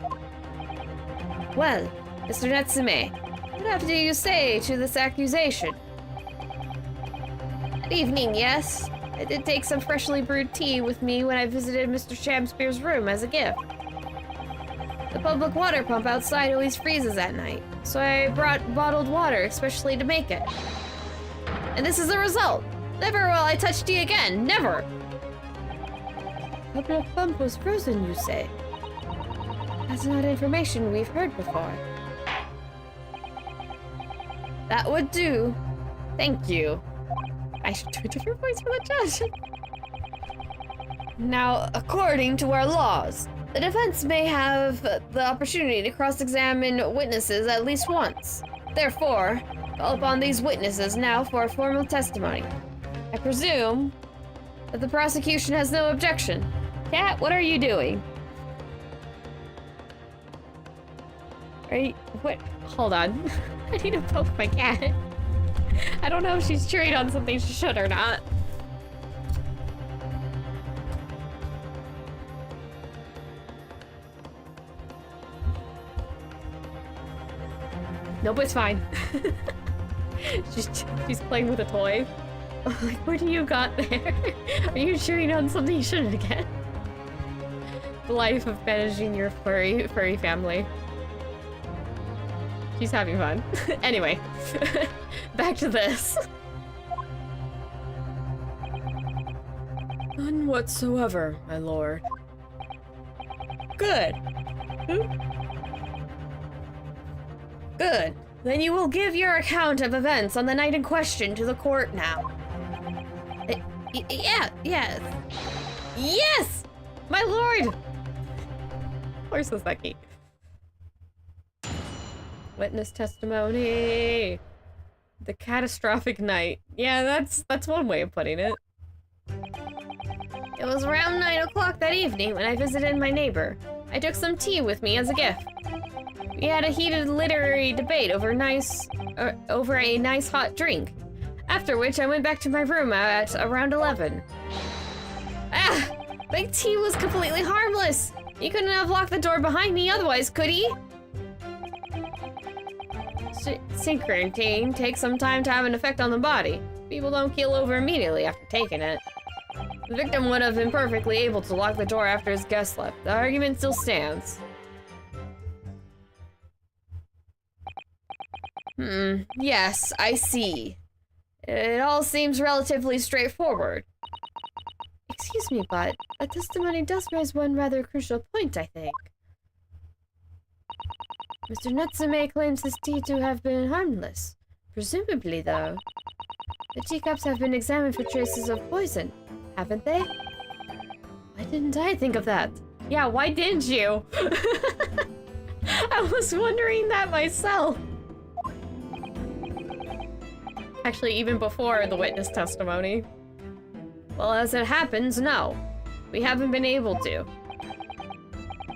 Well, Mr. Natsume, what have you say to this accusation? Good evening, yes. I did take some freshly brewed tea with me when I visited Mr. Shamspeare's room as a gift. The public water pump outside always freezes at night, so I brought bottled water especially to make it. And this is the result. Never will I touch tea again, never! Public pump was frozen, you say? That's not information we've heard before. That would do. Thank you. I should do a different voice for the judge. Now, according to our laws, the defense may have the opportunity to cross-examine witnesses at least once. Therefore, call upon these witnesses now for a formal testimony. I presume that the prosecution has no objection. Cat, what are you doing? What? Hold on. I need to poke my cat. I don't know if she's chewing on something she should or not. Nope, it's fine. she's playing with a toy. I'm like, what do you got there? Are you chewing on something you shouldn't get? The life of managing your furry family. She's having fun. Anyway, back to this. None whatsoever, my lord. Good. Good. Then you will give your account of events on the night in question to the court now. Yes. Yes! My lord! Poor Soseki. Witness testimony. The catastrophic night. Yeah, that's one way of putting it. It was around 9 o'clock that evening when I visited my neighbor. I took some tea with me as a gift. We had a heated literary debate over a nice hot drink. After which I went back to my room at around 11. Ah! My tea was completely harmless! He couldn't have locked the door behind me otherwise, could he? Synchrotine takes some time to have an effect on the body. People don't keel over immediately after taking it. The victim would have been perfectly able to lock the door after his guest left. The argument still stands. Yes, I see. It all seems relatively straightforward. Excuse me, but that testimony does raise one rather crucial point, I think. Mr. Natsume claims his tea to have been harmless. Presumably, though, the teacups have been examined for traces of poison, haven't they? Why didn't I think of that? Yeah, why didn't you? I was wondering that myself. Actually, even before the witness testimony. Well, as it happens, no. We haven't been able to.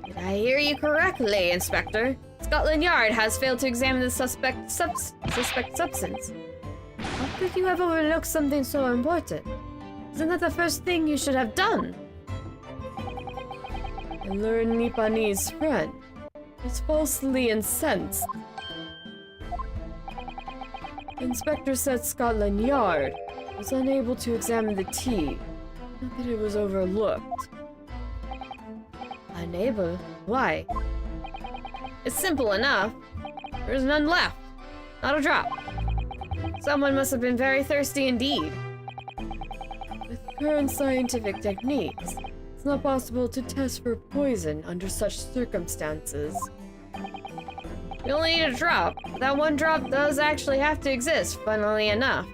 Did I hear you correctly, Inspector? Scotland Yard has failed to examine the suspect substance. How could you have overlooked something so important? Isn't that the first thing you should have done? I learned Nippani's friend was falsely incensed. The inspector said Scotland Yard was unable to examine the tea, not that it was overlooked. Unable? Why? It's simple enough. There's none left. Not a drop. Someone must have been very thirsty indeed. With current scientific techniques, it's not possible to test for poison under such circumstances. We only need a drop. That one drop does actually have to exist, funnily enough.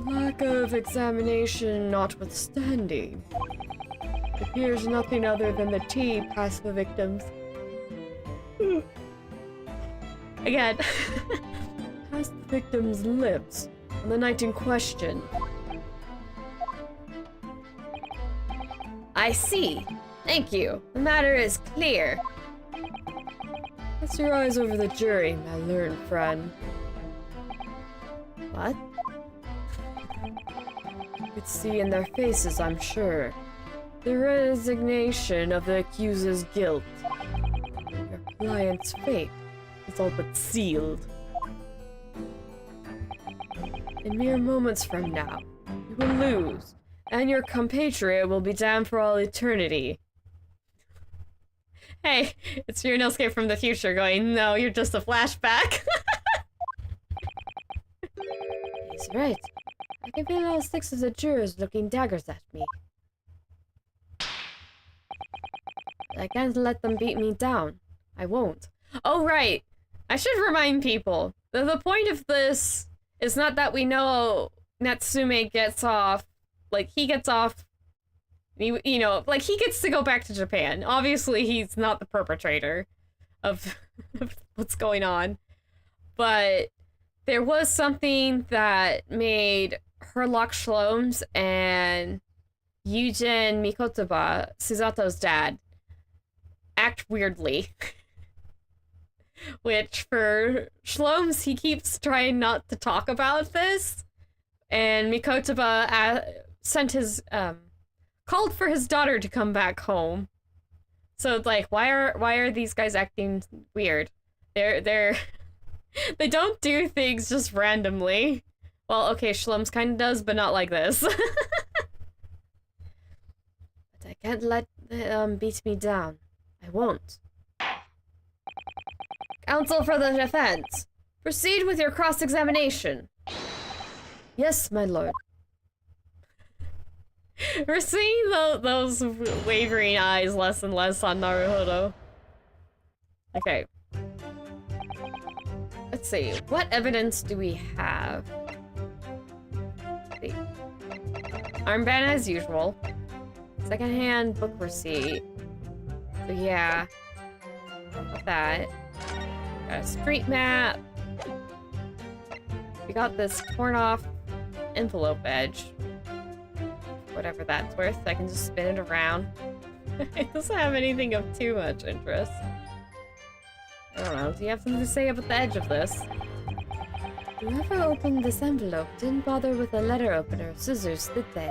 Lack of examination notwithstanding, it appears nothing other than the tea passed the victims. Again. Past the victim's lips on the night in question. I see. Thank you. The matter is clear. Cast your eyes over the jury, my learned friend. What? You could see in their faces, I'm sure, the resignation of the accuser's guilt. Your client's fate is all but sealed. In mere moments from now, you will lose, and your compatriot will be damned for all eternity. Hey, it's your Inosuke from the future going, no, you're just a flashback. He's right. I can feel all 6 of the jurors looking daggers at me. I can't let them beat me down. I won't. Oh, right. I should remind people that the point of this is not that we know Natsume gets off, like, he gets off, you know, like, he gets to go back to Japan. Obviously, he's not the perpetrator of what's going on. But there was something that made Herlock Sholmes and Eugen Mikotoba, Suzato's dad, act weirdly. Which, for Sholmes, he keeps trying not to talk about this. And Mikotoba sent his, called for his daughter to come back home. So it's like, why are these guys acting weird? They don't do things just randomly. Well, okay, Sholmes kind of does, but not like this. But I can't let them beat me down. I won't. Counsel for the defense, proceed with your cross-examination. Yes, my lord. We're seeing those wavering eyes less and less on Naruhodo. Okay. Let's see. What evidence do we have? Let's see. Armband as usual. Secondhand book receipt. So yeah. Got that. Got a street map. We got this torn off envelope edge. Whatever that's worth, I can just spin it around. It doesn't have anything of too much interest. I don't know, do you have something to say about the edge of this? Whoever opened this envelope didn't bother with a letter opener or scissors, did they?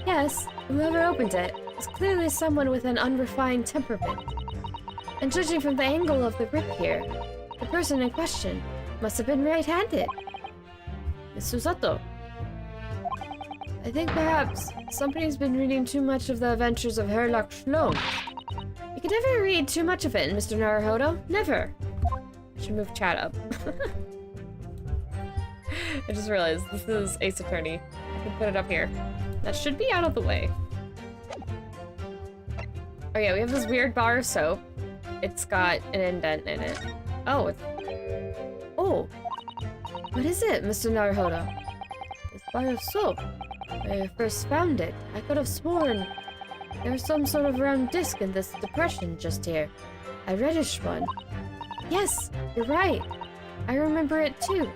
Yes, whoever opened it was clearly someone with an unrefined temperament. And judging from the angle of the grip here, the person in question must have been right-handed. Miss Susato. I think perhaps somebody's been reading too much of the adventures of Herlock Sholmes. You can never read too much of it, Mr. Naruhodo. Never. I should move chat up. I just realized this is Ace Attorney. I can put it up here. That should be out of the way. Oh yeah, we have this weird bar of soap. It's got an indent in it. Oh, it's... Oh! What is it, Mr. Naruhodo? This bar of soap. When I first found it, I could have sworn there was some sort of round disc in this depression just here. A reddish one. Yes, you're right. I remember it too.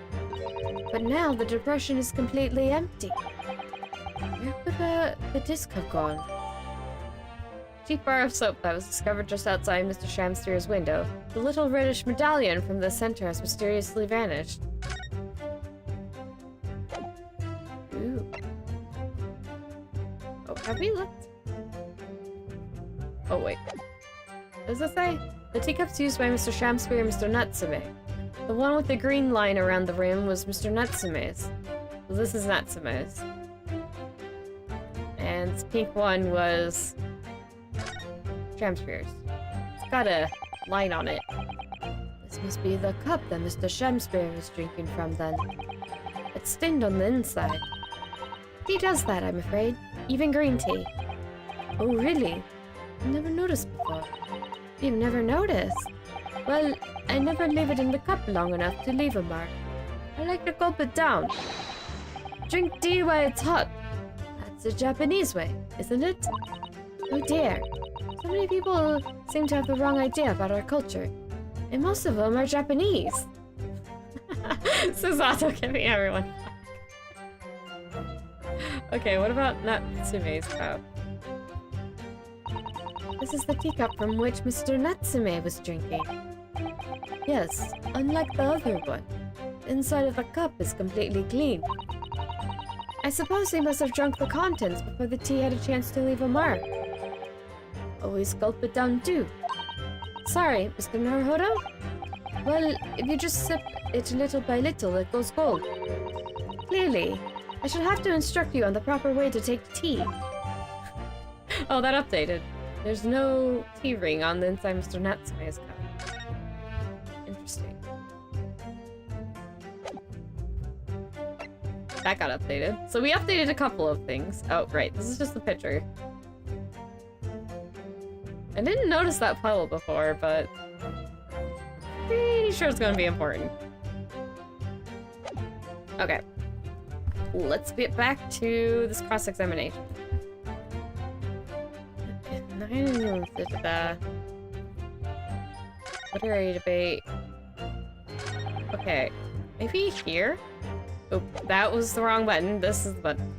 But now the depression is completely empty. Where could the disc have gone? Cheap bar of soap that was discovered just outside Mr. Shamster's window. The little reddish medallion from the center has mysteriously vanished. Ooh. Oh, have we looked? Oh, wait. What does it say? The teacups used by Mr. Shamspear and Mr. Natsume. The one with the green line around the rim was Mr. Natsume's. So this is Natsume's. And the pink one was Shamspear's. It's got a line on it. This must be the cup that Mr. Shamspear was drinking from then. It's stained on the inside. Tea does that, I'm afraid. Even green tea. Oh, really? I've never noticed before. You've never noticed? Well, I never leave it in the cup long enough to leave a mark. I like to gulp it down. Drink tea while it's hot. That's the Japanese way, isn't it? Oh dear. So many people seem to have the wrong idea about our culture. And most of them are Japanese. Susato giving everyone. Okay, what about Natsume's cup? This is the teacup from which Mr. Natsume was drinking. Yes, unlike the other one. The inside of the cup is completely clean. I suppose he must have drunk the contents before the tea had a chance to leave a mark. Always gulp it down too. Sorry, Mr. Naruhodo? Well, if you just sip it little by little, it goes cold. Clearly, I should have to instruct you on the proper way to take tea. Oh, that updated. There's no tea ring on the inside of Mr. Natsume's cup. Interesting. That got updated. So we updated a couple of things. Oh, right. This is just the picture. I didn't notice that puddle before, but pretty sure it's gonna be important. Okay. Let's get back to this cross-examination. Literary debate. Okay. Maybe here? Oh, that was the wrong button. This is the button.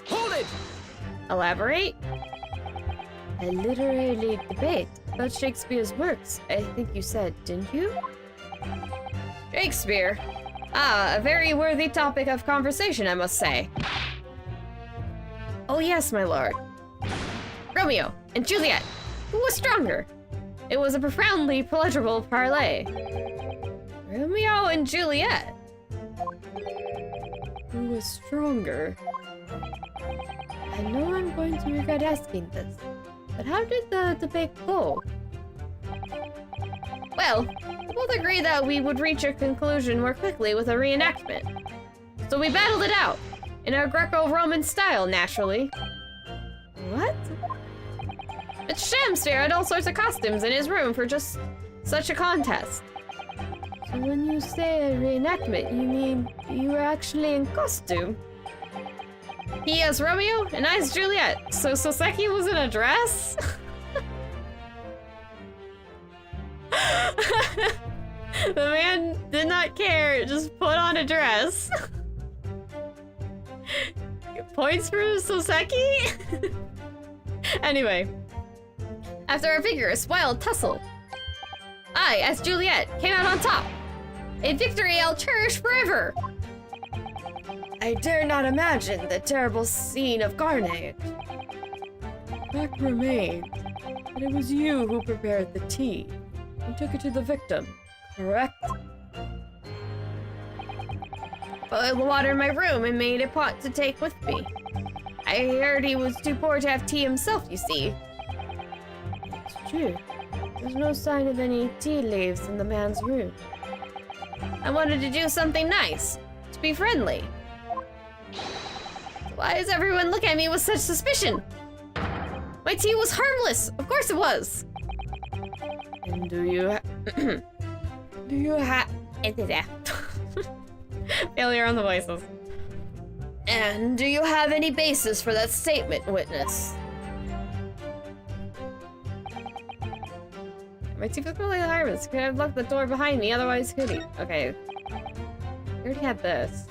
Hold it! Elaborate? A literary debate about Shakespeare's works, I think you said, didn't you? Shakespeare? Ah, a very worthy topic of conversation, I must say. Oh yes, my lord. Romeo and Juliet. Who was stronger? It was a profoundly pleasurable parley. Romeo and Juliet. Who was stronger? I know I'm going to regret asking this, but how did the debate go? Well, we both agreed that we would reach a conclusion more quickly with a reenactment. So we battled it out, in our Greco-Roman style, naturally. What? But Shamster had all sorts of costumes in his room for just such a contest. So when you say a reenactment, you mean you were actually in costume? He as Romeo, and I as Juliet. So Soseki was in a dress? The man did not care, just put on a dress. Points for Soseki? Anyway. After a vigorous, wild tussle, I, as Juliet, came out on top. A victory I'll cherish forever. I dare not imagine the terrible scene of carnage. Fact remains that it was you who prepared the tea and took it to the victim, correct? Boiled the water in my room and made a pot to take with me. I heard he was too poor to have tea himself, you see. It's true. There's no sign of any tea leaves in the man's room. I wanted to do something nice, to be friendly. Why does everyone look at me with such suspicion? My tea was harmless! Of course it was! And do you Failure on the voices. And do you have any basis for that statement, witness? My tea was really harmless. Could have locked the door behind me, otherwise could he? Okay. We already had this.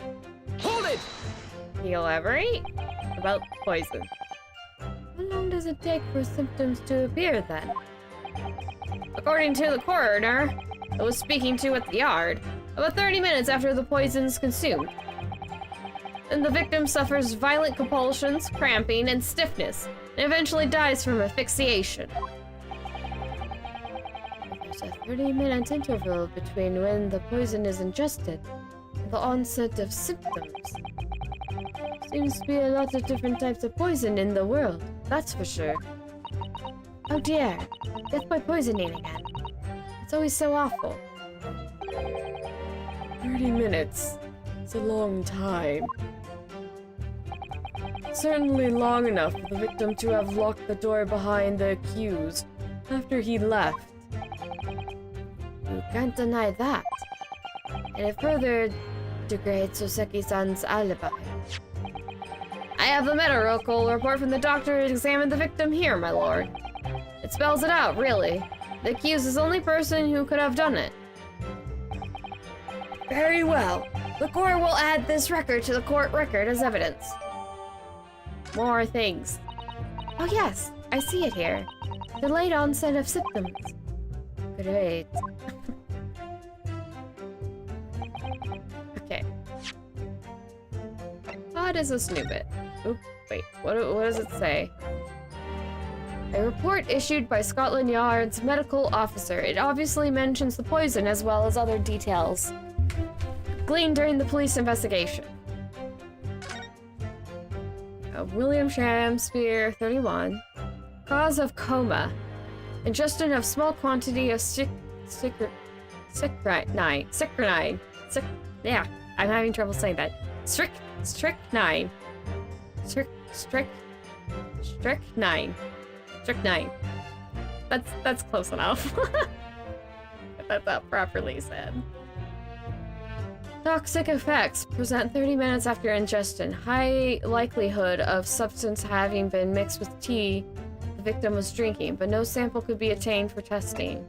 Hold it! Can you elaborate? About poison. How long does it take for symptoms to appear then? According to the coroner I was speaking to at the yard, about 30 minutes after the poison is consumed. And the victim suffers violent convulsions, cramping, and stiffness, and eventually dies from asphyxiation. There's a 30-minute interval between when the poison is ingested and the onset of symptoms. Seems to be a lot of different types of poison in the world, that's for sure. Oh dear, death by poisoning again. It's always so awful. 30 minutes. It's a long time. Certainly long enough for the victim to have locked the door behind the accused after he left. You can't deny that. And it further degrades Soseki-san's alibi. I have the medical report from the doctor who examined the victim here, my lord. It spells it out, really. The accused is the only person who could have done it. Very well. The court will add this record to the court record as evidence. More things. Oh yes, I see it here. Delayed onset of symptoms. Great. Okay. What is this new bit? Oop, wait, what does it say? A report issued by Scotland Yard's medical officer. It obviously mentions the poison as well as other details gleaned during the police investigation. William Shakespeare, 31. Cause of coma. Ingestion of small quantity of strychnine. Yeah, I'm having trouble saying that. Strychnine. Strychnine. That's close enough. That's not properly said. Toxic effects present 30 minutes after ingestion. High likelihood of substance having been mixed with tea the victim was drinking, but no sample could be obtained for testing.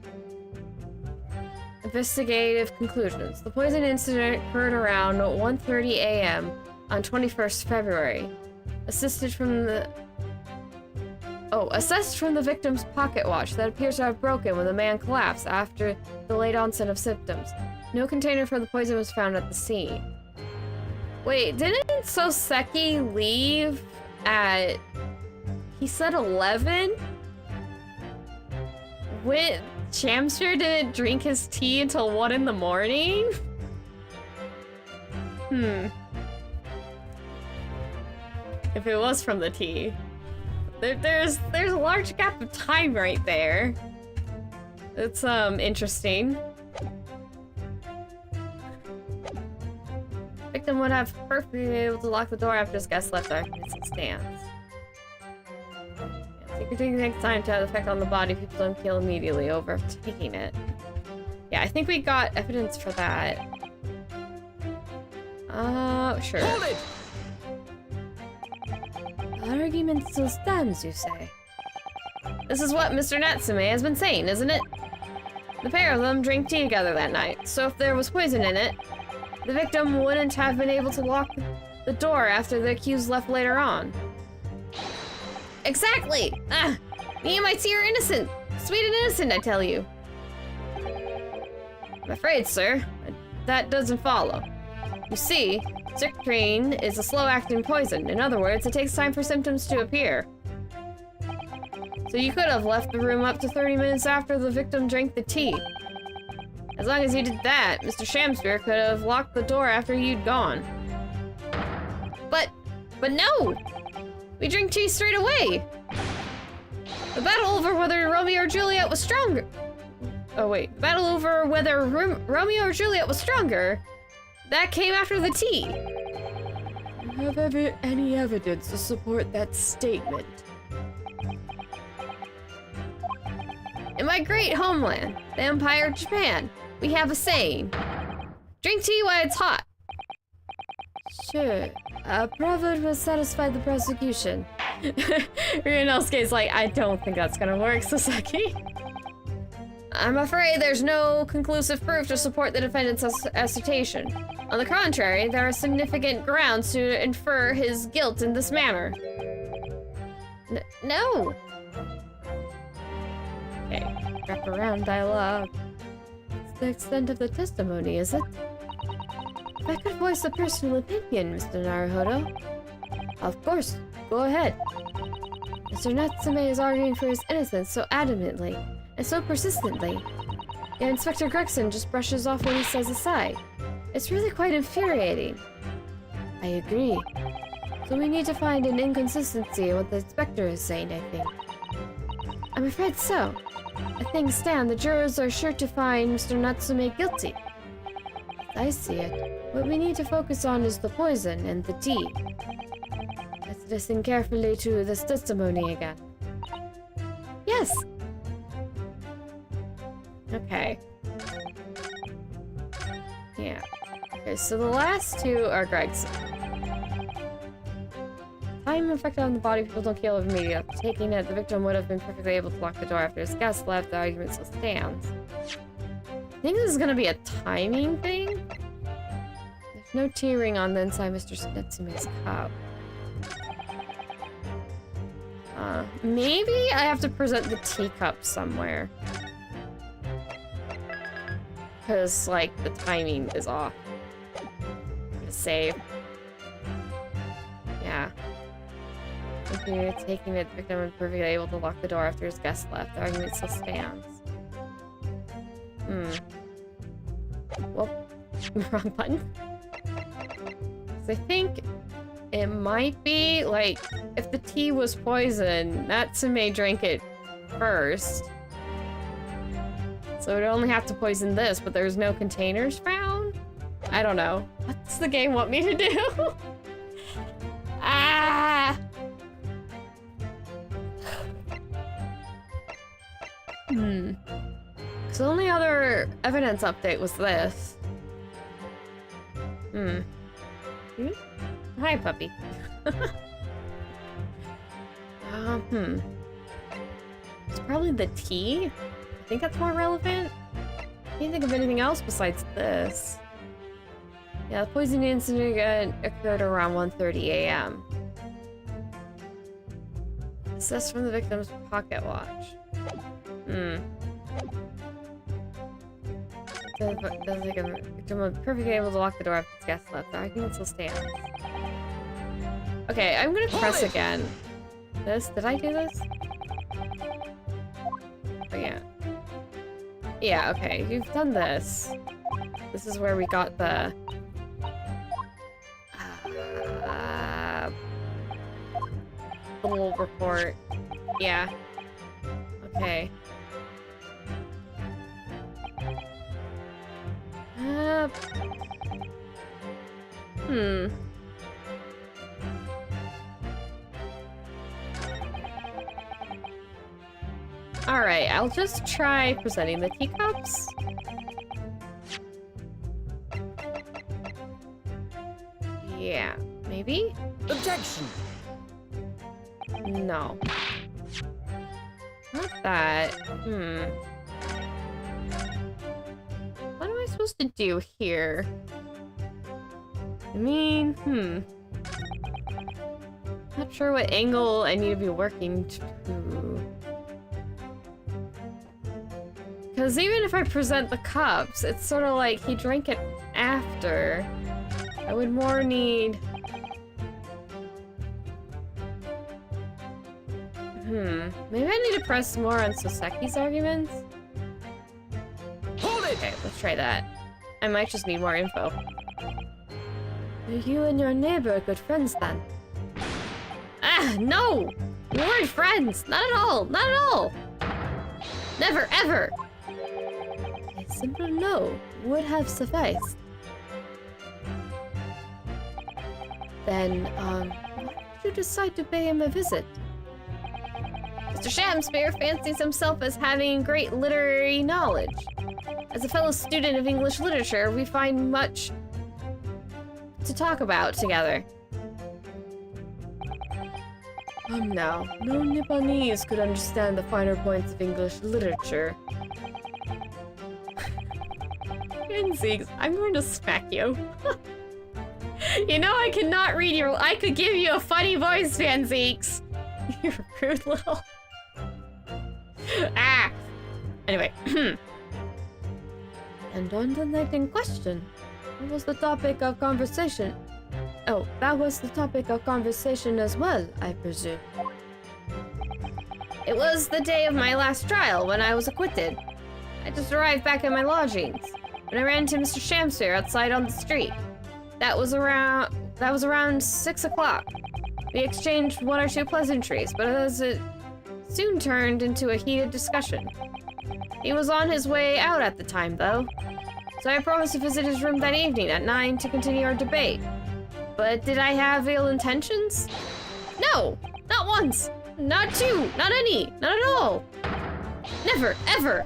Investigative conclusions. The poison incident occurred around 1:30 a.m. on 21st February. Assessed from the victim's pocket watch that appears to have broken when the man collapsed after the late onset of symptoms. No container for the poison was found at the scene. Wait, didn't Soseki leave at... He said 11? When Shamster didn't drink his tea until 1 in the morning? If it was from the tea. There's a large gap of time right there. It's interesting. Victim would have perfectly been able to lock the door after his guest left darkness and stands. Secreting takes time to have effect on the body. People don't kill immediately over taking it. Yeah, I think we got evidence for that. Sure. Hold it! The argument still stands, you say? This is what Mr. Natsume has been saying, isn't it? The pair of them drank tea together that night, so if there was poison in it, the victim wouldn't have been able to lock the door after the accused left later on. Exactly! Me and my tea are innocent! Sweet and innocent, I tell you. I'm afraid, sir, that doesn't follow. You see, strychnine is a slow-acting poison. In other words, it takes time for symptoms to appear. So you could have left the room up to 30 minutes after the victim drank the tea. As long as you did that, Mr. Shamster could have locked the door after you'd gone. But no! We drink tea straight away! The battle over whether Romeo or Juliet was stronger. Oh wait, the battle over whether Romeo or Juliet was stronger. That came after the tea. Do you have any evidence to support that statement? In my great homeland, the Empire of Japan, we have a saying. Drink tea while it's hot. Sure. A proverb will satisfy the prosecution. Ryunosuke's like, I don't think that's gonna work, Sasaki. I'm afraid there's no conclusive proof to support the defendant's assertion. On the contrary, there are significant grounds to infer his guilt in this manner. No! Okay, wrap around dialogue. It's the extent of the testimony, is it? If I could voice a personal opinion, Mr. Naruhodo. Of course, go ahead. Mr. Natsume is arguing for his innocence so adamantly, and so persistently. Yet Inspector Gregson just brushes off what he says aside. It's really quite infuriating. I agree. So we need to find an inconsistency in what the inspector is saying, I think. I'm afraid so. As things stand, the jurors are sure to find Mr. Natsume guilty. I see it. What we need to focus on is the poison and the tea. Let's listen carefully to this testimony again. Yes! Okay. Yeah. Okay, so the last two are Gregson. Time effect on the body, people don't kill immediately. After taking it, the victim would have been perfectly able to lock the door after his guest left. The argument still stands. I think this is gonna be a timing thing. There's no tearing on the inside Mr. Natsume's cup. Maybe I have to present the teacup somewhere. Because, like, the timing is off. Save. Yeah. Okay, taking it, the victim was perfectly able to lock the door after his guest left. The argument still stands. Well, wrong button. So I think it might be, like, if the tea was poison, Natsume drank it first. So it would only have to poison this, but there's no containers found? I don't know. What's the game want me to do? Ah! So the only other evidence update was this. Hi, puppy. It's probably the tea. I think that's more relevant. I can't think of anything else besides this. Yeah, the poisoning incident occurred around 1:30 a.m. Assessed from the victim's pocket watch. The victim was perfectly able to lock the door after his guest left. The argument still stands. Okay, I'm gonna press again. This? Did I do this? Oh, yeah. Yeah, okay, you've done this. This is where we got the... the little report. Yeah. Okay. Alright, I'll just try presenting the teacups. Yeah, maybe? Objection! No. Not that. What am I supposed to do here? I mean, not sure what angle I need to be working to. Because even if I present the cups, it's sort of like he drank it after. I would more need... Maybe I need to press more on Sasaki's arguments? Hold it! Okay, let's try that. I might just need more info. Are you and your neighbor good friends then? Ah, no! We weren't friends. Not at all. Not at all. Never, ever. A simple no would have sufficed. Then, why did you decide to pay him a visit? Mr. Shamspeare fancies himself as having great literary knowledge. As a fellow student of English literature, we find much to talk about together. Now, no Nipponese could understand the finer points of English literature. Fanzeeks, I'm going to smack you. You know I cannot read your- I could give you a funny voice, Fanzeeks. You're rude little... Ah! Anyway. And on the night in question, what was the topic of conversation? Oh, that was the topic of conversation as well, I presume. It was the day of my last trial when I was acquitted. I just arrived back at my lodgings when I ran into Mr. Shamspeare outside on the street. That was around 6 o'clock. We exchanged one or two pleasantries, but as it soon turned into a heated discussion. He was on his way out at the time, though, so I promised to visit his room that evening at 9 to continue our debate. But did I have ill intentions? No! Not once! Not two! Not any! Not at all! Never! Ever!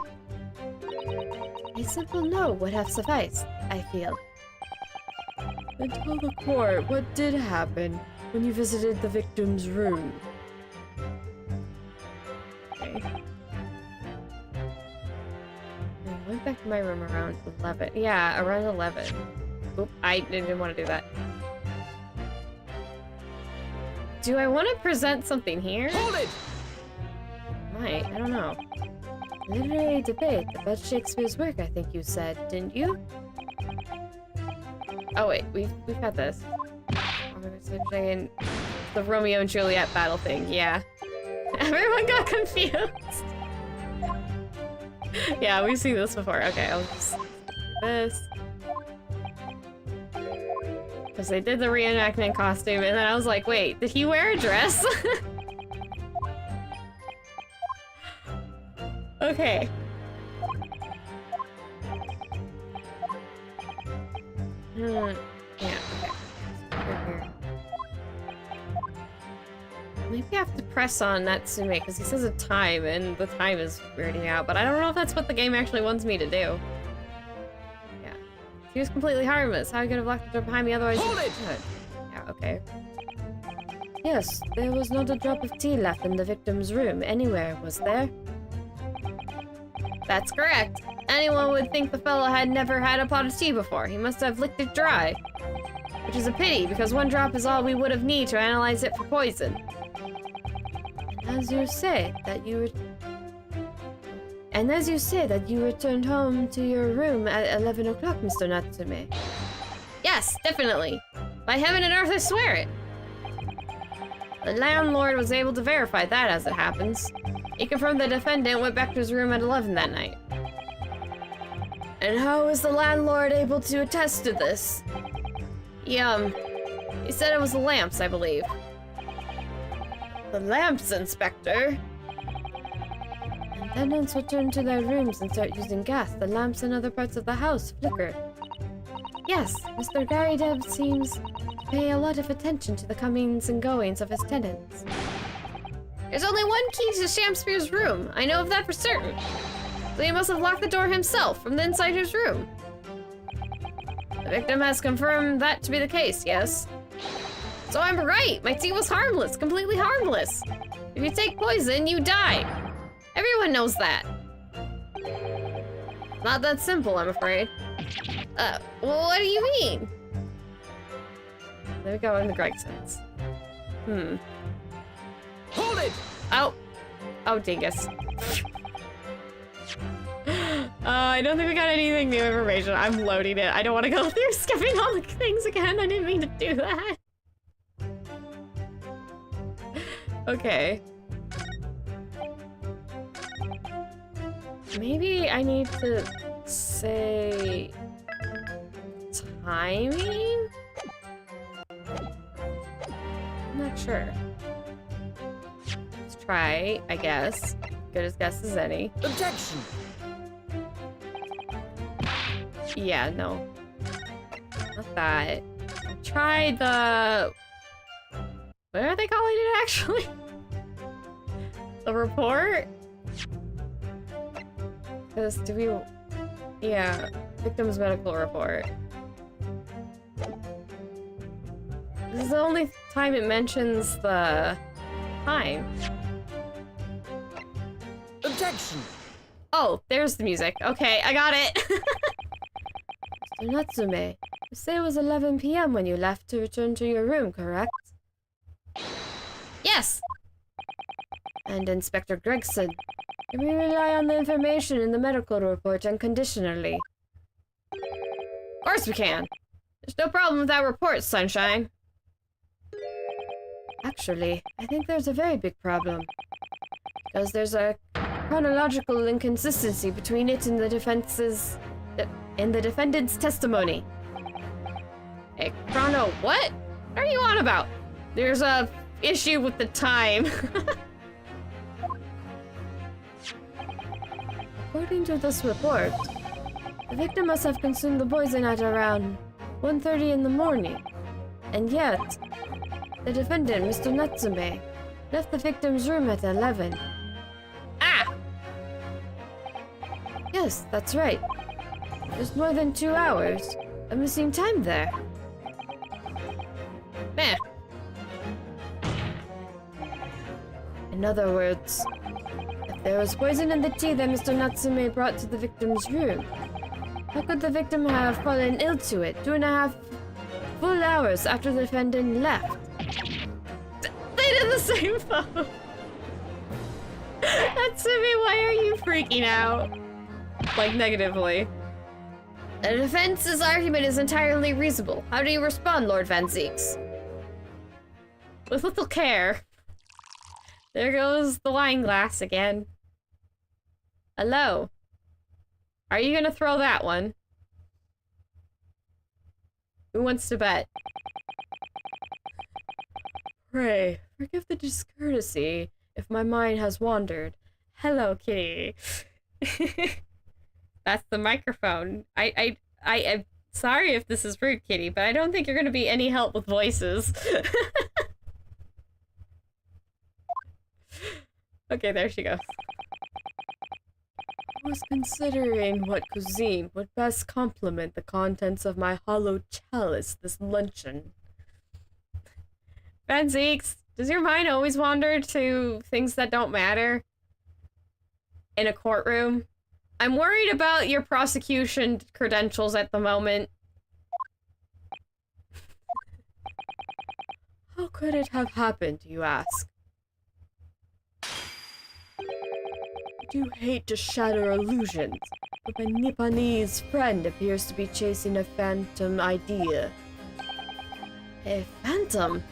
A simple no would have sufficed, I feel. Then tell the court what did happen when you visited the victim's room. Okay. I went back to my room around 11. Yeah, around 11. Oop, I didn't want to do that. Do I want to present something here? Hold it! Might, I don't know. Literary debate about Shakespeare's work, I think you said, didn't you? Oh wait, we've had this. The Romeo and Juliet battle thing, yeah. Everyone got confused. Yeah, we've seen this before. Okay, I'll just do this. Because they did the reenactment costume, and then I was like, wait, did he wear a dress? Okay. Yeah, okay. Here. Maybe I have to press on Natsume, because he says a time, and the time is weirding me out, but I don't know if that's what the game actually wants me to do. Yeah. He was completely harmless. How are you gonna block the door behind me otherwise? Hold it! Yeah, okay. Yes, there was not a drop of tea left in the victim's room anywhere, was there? That's correct. Anyone would think the fellow had never had a pot of tea before. He must have licked it dry. Which is a pity, because one drop is all we would have need to analyze it for poison. And as you say that you returned home to your room at 11 o'clock, Mr. Natsume. Yes, definitely. By heaven and earth, I swear it. The landlord was able to verify that, as it happens. He confirmed the defendant went back to his room at 11 that night. And how was the landlord able to attest to this? He said it was the lamps, I believe. The lamps, Inspector? When tenants return to their rooms and start using gas, the lamps in other parts of the house flicker. Yes, Mr. Gary Deb seems to pay a lot of attention to the comings and goings of his tenants. There's only one key to Shamspeare's room. I know of that for certain. So he must have locked the door himself from the inside his room. The victim has confirmed that to be the case, yes? So I'm right. My tea was harmless, completely harmless. If you take poison, you die. Everyone knows that. Not that simple, I'm afraid. Well, what do you mean? There we go in the Gregsons. Hold it! Oh. Oh, dingus. I don't think we got anything new information. I'm loading it. I don't want to go through skipping all the things again. I didn't mean to do that. Okay. Maybe I need to say timing? I'm not sure. try, I guess. Good as guess as any. Objection! Yeah, no. Not that. Try the... What are they calling it, actually? The report? Because do we... Yeah. Victim's medical report. This is the only time it mentions the time. Objection! Oh, there's the music. Okay, I got it. Mr. Natsume, you say it was 11 p.m. when you left to return to your room, correct? Yes! And Inspector Gregson, can we rely on the information in the medical report unconditionally? Of course we can. There's no problem with that report, Sunshine. Actually, I think there's a very big problem. Because there's a chronological inconsistency between it and the defendant's testimony. A chrono what? What are you on about? There's a issue with the time. According to this report, the victim must have consumed the poison at around 1:30 in the morning. And yet, the defendant, Mr. Natsume, left the victim's room at 11. Ah! Yes, that's right. There's more than 2 hours of missing time there. Meh. In other words, if there was poison in the tea that Mr. Natsume brought to the victim's room, how could the victim have fallen ill to it 2.5 full hours after the defendant left? They did the same phone. Natsume, why are you freaking out? Like, negatively. The defense's argument is entirely reasonable. How do you respond, Lord Van Zeeks? With little care. There goes the wine glass again. Hello. Are you gonna throw that one? Who wants to bet? Pray, forgive the discourtesy if my mind has wandered. Hello, kitty. That's the microphone. I'm sorry if this is rude, kitty, but I don't think you're gonna be any help with voices. Okay, there she goes. I was considering what cuisine would best complement the contents of my hollow chalice this luncheon. Van Zeeks, does your mind always wander to things that don't matter? In a courtroom? I'm worried about your prosecution credentials at the moment. How could it have happened, you ask? I do hate to shatter illusions, but my Nipponese friend appears to be chasing a phantom idea. A phantom?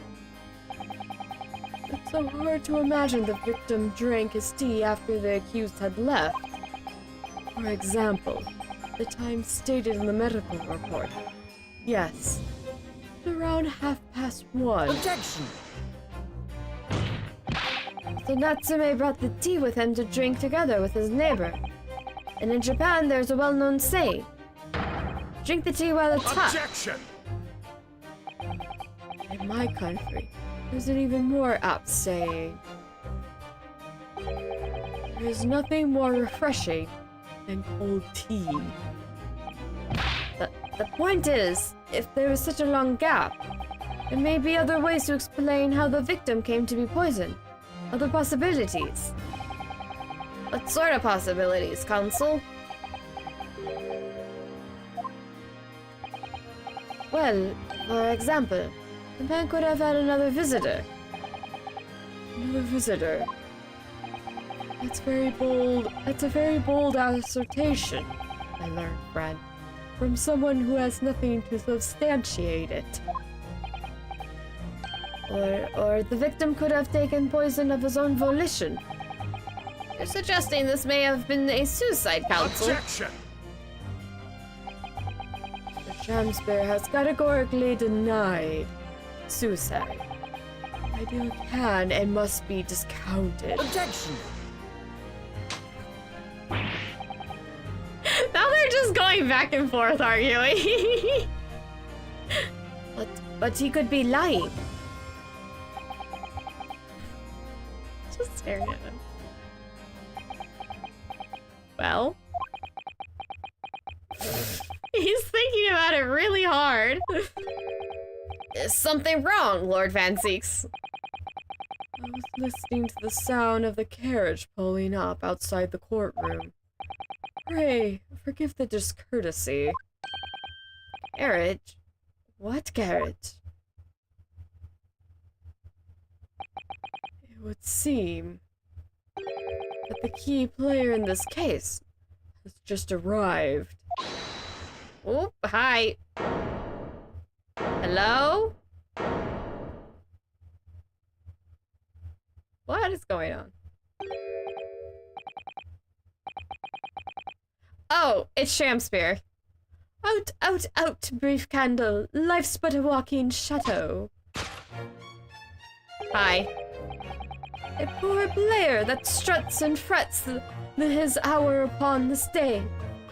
It's so hard to imagine the victim drank his tea after the accused had left. For example, the time stated in the medical report. Yes, around 1:30. Objection! So Natsume brought the tea with him to drink together with his neighbor. And in Japan, there's a well-known saying, drink the tea while it's hot. Objection! In my country, there's an even more apt saying. There is nothing more refreshing than cold tea. The point is, if there is such a long gap, there may be other ways to explain how the victim came to be poisoned. Other possibilities. What sort of possibilities, Counsel? Well, for example, the man could have had another visitor. Another visitor? That's very bold. That's a very bold assertion, I learned, friend, from someone who has nothing to substantiate it. Or the victim could have taken poison of his own volition. You're suggesting this may have been a suicide, Counsel. Objection! The Shamspeare has categorically denied suicide. ideal can and must be discounted. Objection! Now they're just going back and forth arguing. But he could be lying. Just staring at him. Well. He's thinking about it really hard. Is something wrong, Lord Van Zeeks? I was listening to the sound of the carriage pulling up outside the courtroom. Pray, forgive the discourtesy. Carriage? What carriage? It would seem that the key player in this case has just arrived. Oh, hi. Hello? What is going on? Oh, it's Shamspear. Out, out, out, brief candle. Life's but a walking shadow. Hi. A poor player that struts and frets his hour upon this day,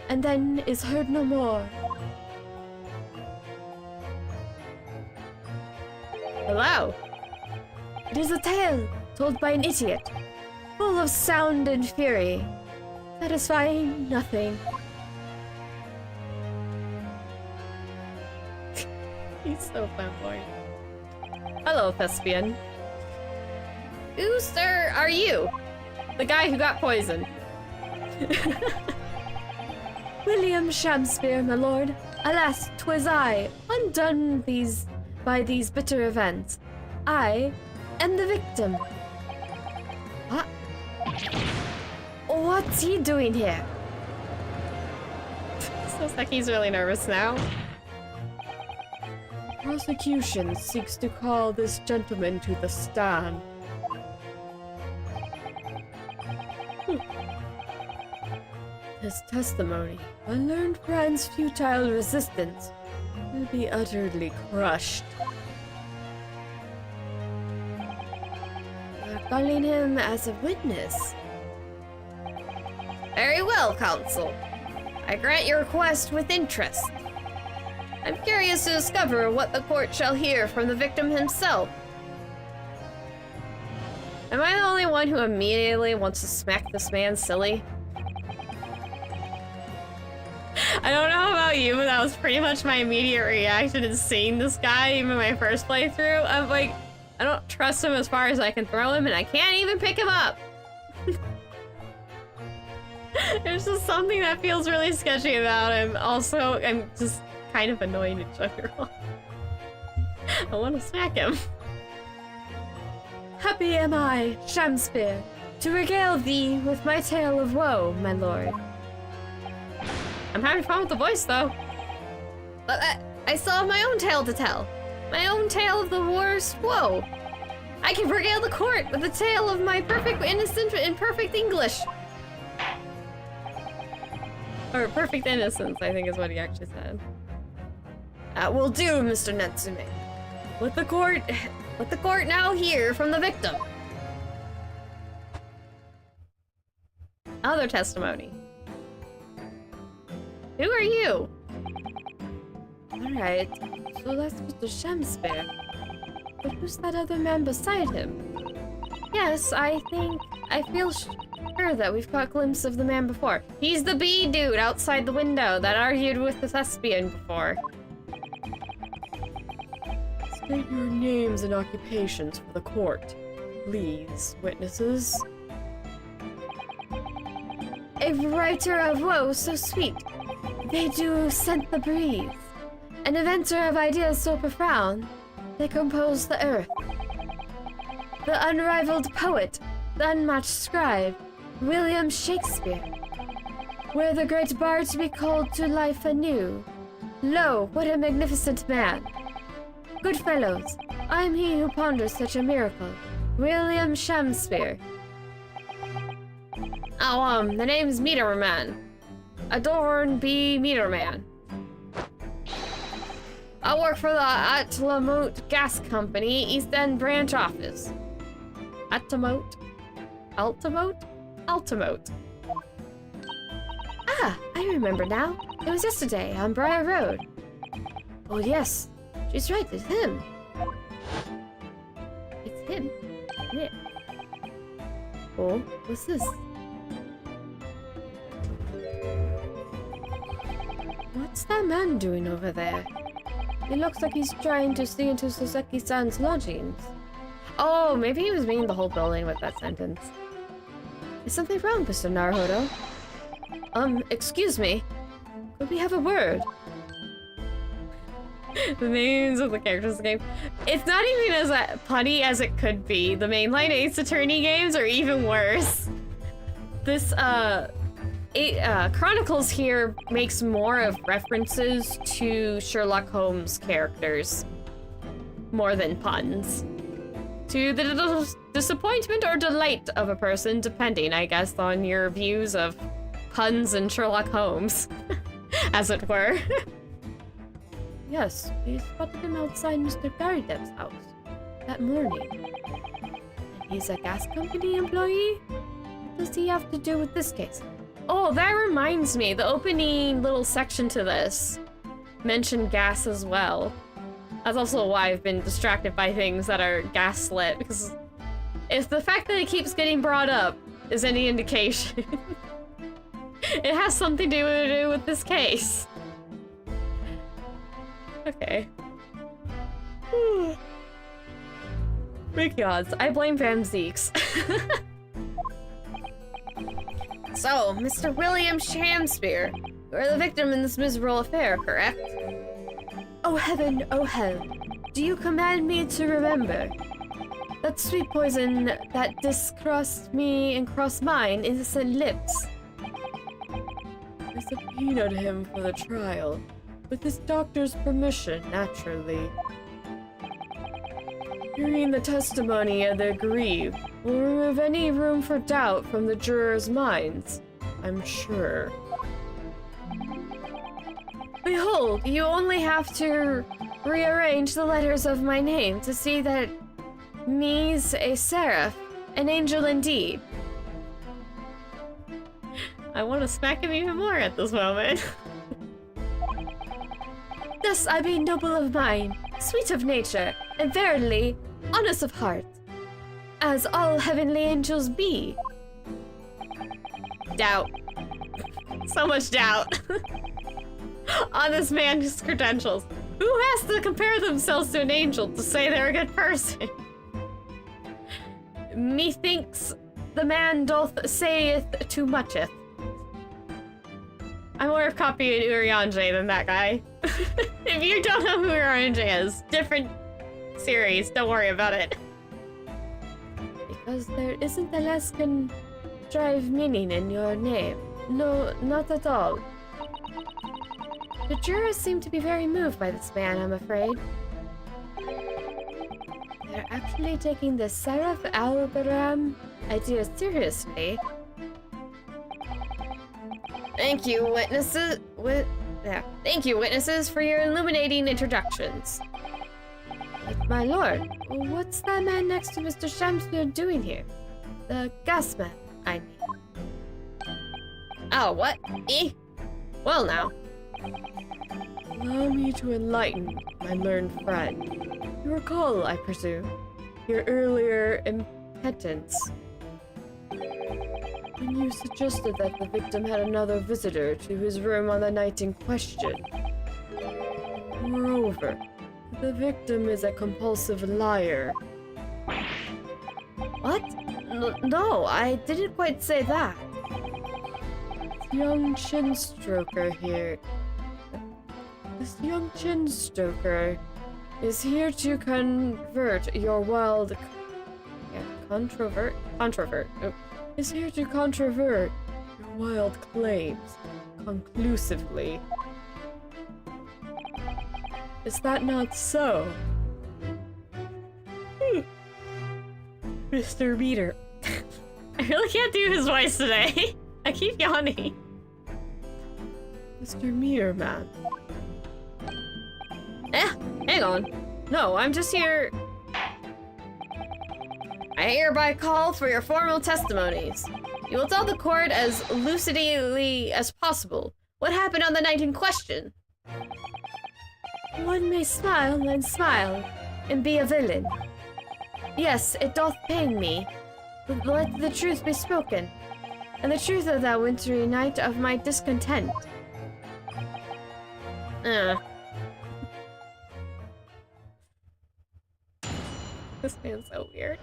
and then is heard no more. Hello. It is a tale told by an idiot, full of sound and fury, satisfying nothing. He's so flamboyant. Hello, thespian. Who, sir, are you? The guy who got poisoned. William Shamspeare, my lord. Alas, 'twas I, undone by these bitter events. I am the victim. What? What's he doing here? Sounds like he's really nervous now. Prosecution seeks to call this gentleman to the stand. His testimony, unlearned Brand's futile resistance, will be utterly crushed. We're calling him as a witness. Very well, counsel. I grant your request with interest. I'm curious to discover what the court shall hear from the victim himself. Am I the only one who immediately wants to smack this man silly? I don't know about you, but that was pretty much my immediate reaction to seeing this guy, even my first playthrough. I'm like, I don't trust him as far as I can throw him, and I can't even pick him up. There's just something that feels really sketchy about him. Also, I'm just kind of annoyed at general. I want to smack him. Happy am I, Shamspeare, to regale thee with my tale of woe, my lord. I'm having fun with the voice, though. But I still have my own tale to tell. My own tale of the worst woe. I can regale the court with the tale of my perfect innocence in perfect English. Or perfect innocence, I think is what he actually said. That will do, Mr. Natsume. Let the court now hear from the victim. Other testimony. Who are you? Alright, so that's Mr. Shamspeare. But who's that other man beside him? Yes, I feel sure that we've caught a glimpse of the man before. He's the bee dude outside the window that argued with the thespian before. State your names and occupations for the court, please, witnesses. A writer of woe so sweet, they do scent the breeze. An inventor of ideas so profound, they compose the earth. The unrivaled poet, the unmatched scribe, William Shakespeare. Were the great bard to be called to life anew, lo, what a magnificent man! Good fellows, I am he who ponders such a miracle, William Shamspeare. Oh, the name's Meterman. Adorn B. Meterman. I work for the Atlamote Gas Company, East End branch office. Altamote? Altamote. Ah, I remember now. It was yesterday on Briar Road. Oh yes, she's right, it's him. It's him. Yeah. Oh, what's this? What's that man doing over there? It looks like he's trying to sneak into Soseki-san's lodgings. Oh, maybe he was meaning the whole building with that sentence. Is something wrong, Mr. Naruhodo? Excuse me. Could we have a word? The names of the characters in the game. It's not even as punny as it could be. The mainline Ace Attorney games are even worse. This, Chronicles here makes more of references to Sherlock Holmes characters. More than puns. To the disappointment or delight of a person, depending, I guess, on your views of puns and Sherlock Holmes, as it were. Yes, we spotted him outside Mr. Garidev's house that morning. And he's a gas company employee? What does he have to do with this case? Oh, that reminds me, the opening little section to this mentioned gas as well. That's also why I've been distracted by things that are gaslit, because if the fact that it keeps getting brought up is any indication, it has something to do with this case. Okay. Big odds. I blame Van Zeeks. So, Mr. William Shamspeare, you are the victim in this miserable affair, correct? Oh heaven, oh hell. Do you command me to remember? That sweet poison that discrossed me and crossed mine innocent lips. I subpoenaed him for the trial. With his doctor's permission, naturally. Hearing the testimony of the aggrieved will remove any room for doubt from the jurors' minds, I'm sure. Behold, you only have to rearrange the letters of my name to see that me's a seraph, an angel indeed. I want to smack him even more at this moment. Thus I be noble of mind, sweet of nature, and verily, honest of heart, as all heavenly angels be. Doubt. So much doubt. On this man's credentials. Who has to compare themselves to an angel to say they're a good person? Methinks the man doth saith too mucheth. I'm more of copying Urianger than that guy. If you don't know who Urianger is, different series, don't worry about it. Because there isn't a less contrived meaning in your name. No, not at all. The jurors seem to be very moved by this man, I'm afraid. They're actually taking the Seraph Albaram idea seriously. Thank you, witnesses. Thank you, witnesses, for your illuminating introductions. But my lord, what's that man next to Mr. Shamspeare doing here? The gas man, I mean. Oh, what? Well now. Allow me to enlighten my learned friend. You recall, I presume, your earlier impotence. When you suggested that the victim had another visitor to his room on the night in question. Moreover, the victim is a compulsive liar. What? No, I didn't quite say that. This young chin stroker here. This young chin stroker is here to convert your wild... Controvert. Is here to controvert your wild claims conclusively. Is that not so? Mr. Beater. I really can't do his voice today. I keep yawning. Mr. Meter Man. hang on. No, I'm just here... I hereby call for your formal testimonies. You will tell the court as lucidly as possible what happened on the night in question. One may smile and be a villain. Yes, it doth pain me, but let the truth be spoken, and the truth of that wintry night of my discontent. This man's so weird.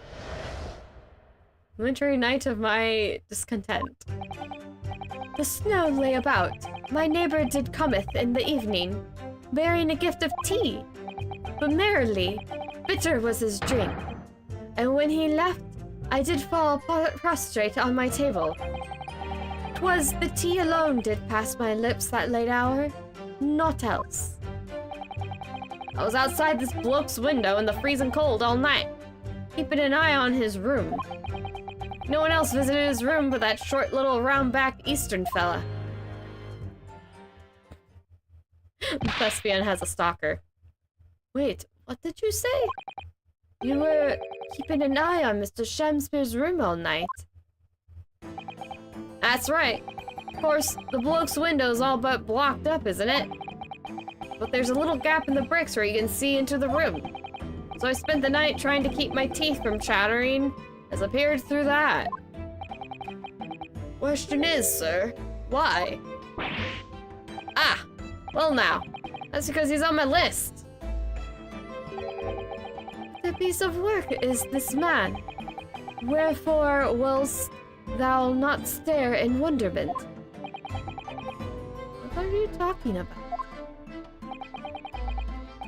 Wintry night of my discontent. The snow lay about. My neighbor did cometh in the evening, bearing a gift of tea. But merrily, bitter was his drink. And when he left, I did fall prostrate on my table. 'Twas the tea alone did pass my lips that late hour, naught else. I was outside this bloke's window in the freezing cold all night, keeping an eye on his room. No one else visited his room but that short little round-backed Eastern fella. The thespian has a stalker. Wait, what did you say? You were keeping an eye on Mr. Shamspeare's room all night. That's right. Of course, the bloke's window's all but blocked up, isn't it? But there's a little gap in the bricks where you can see into the room. So I spent the night trying to keep my teeth from chattering as I peered through that. Question is, sir, why? Ah, well now, that's because he's on my list. The piece of work is this man. Wherefore willst thou not stare in wonderment? What are you talking about?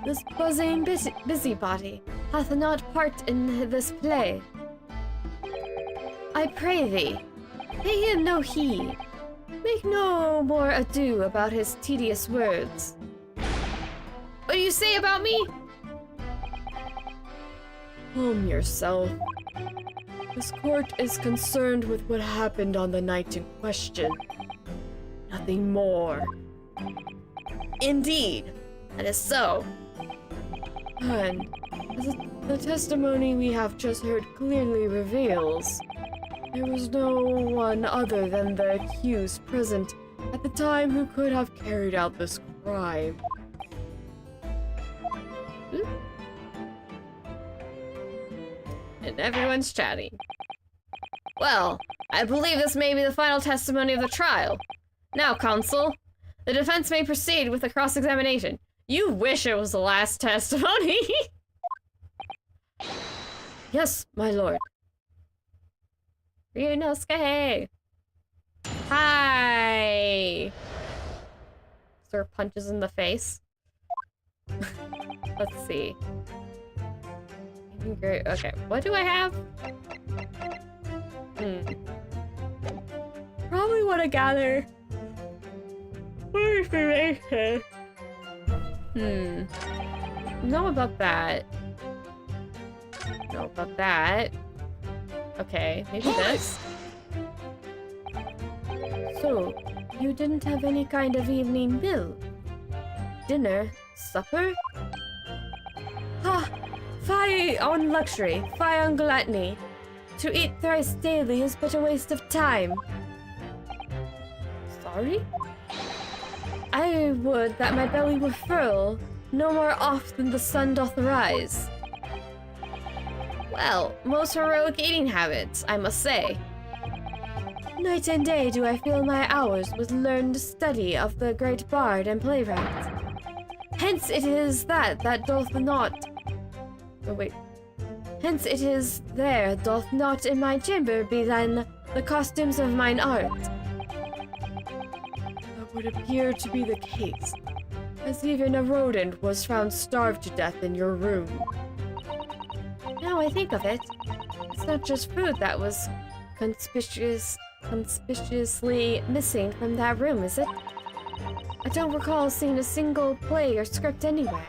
This buzzing busybody hath not part in this play. I pray thee, pay him no heed. Make no more ado about his tedious words. What do you say about me? Calm yourself. This court is concerned with what happened on the night in question. Nothing more. Indeed, that is so. And as the testimony we have just heard clearly reveals, there was no one other than the accused present at the time who could have carried out this crime. And everyone's chatting. Well, I believe this may be the final testimony of the trial. Now, counsel, the defense may proceed with the cross-examination. You wish it was the last testimony. Yes, my lord. Ryunosuke! Hi! Sir punches in the face. Let's see. Great. Okay, what do I have? Probably want to gather more information. Know about that. Know about that. Okay, maybe this. So, you didn't have any kind of evening meal? Dinner? Supper? Ha! Fie on luxury, fie on gluttony. To eat thrice daily is but a waste of time. Sorry? I would that my belly were full, no more oft than the sun doth rise. Well, most heroic eating habits, I must say. Night and day do I fill my hours with learned study of the great bard and playwright. Hence it is that doth not... Oh, wait. Hence it is there doth not in my chamber be then the costumes of mine art. That would appear to be the case, as even a rodent was found starved to death in your room. Now I think of it, it's not just food that was conspicuously missing from that room, is it? I don't recall seeing a single play or script anywhere.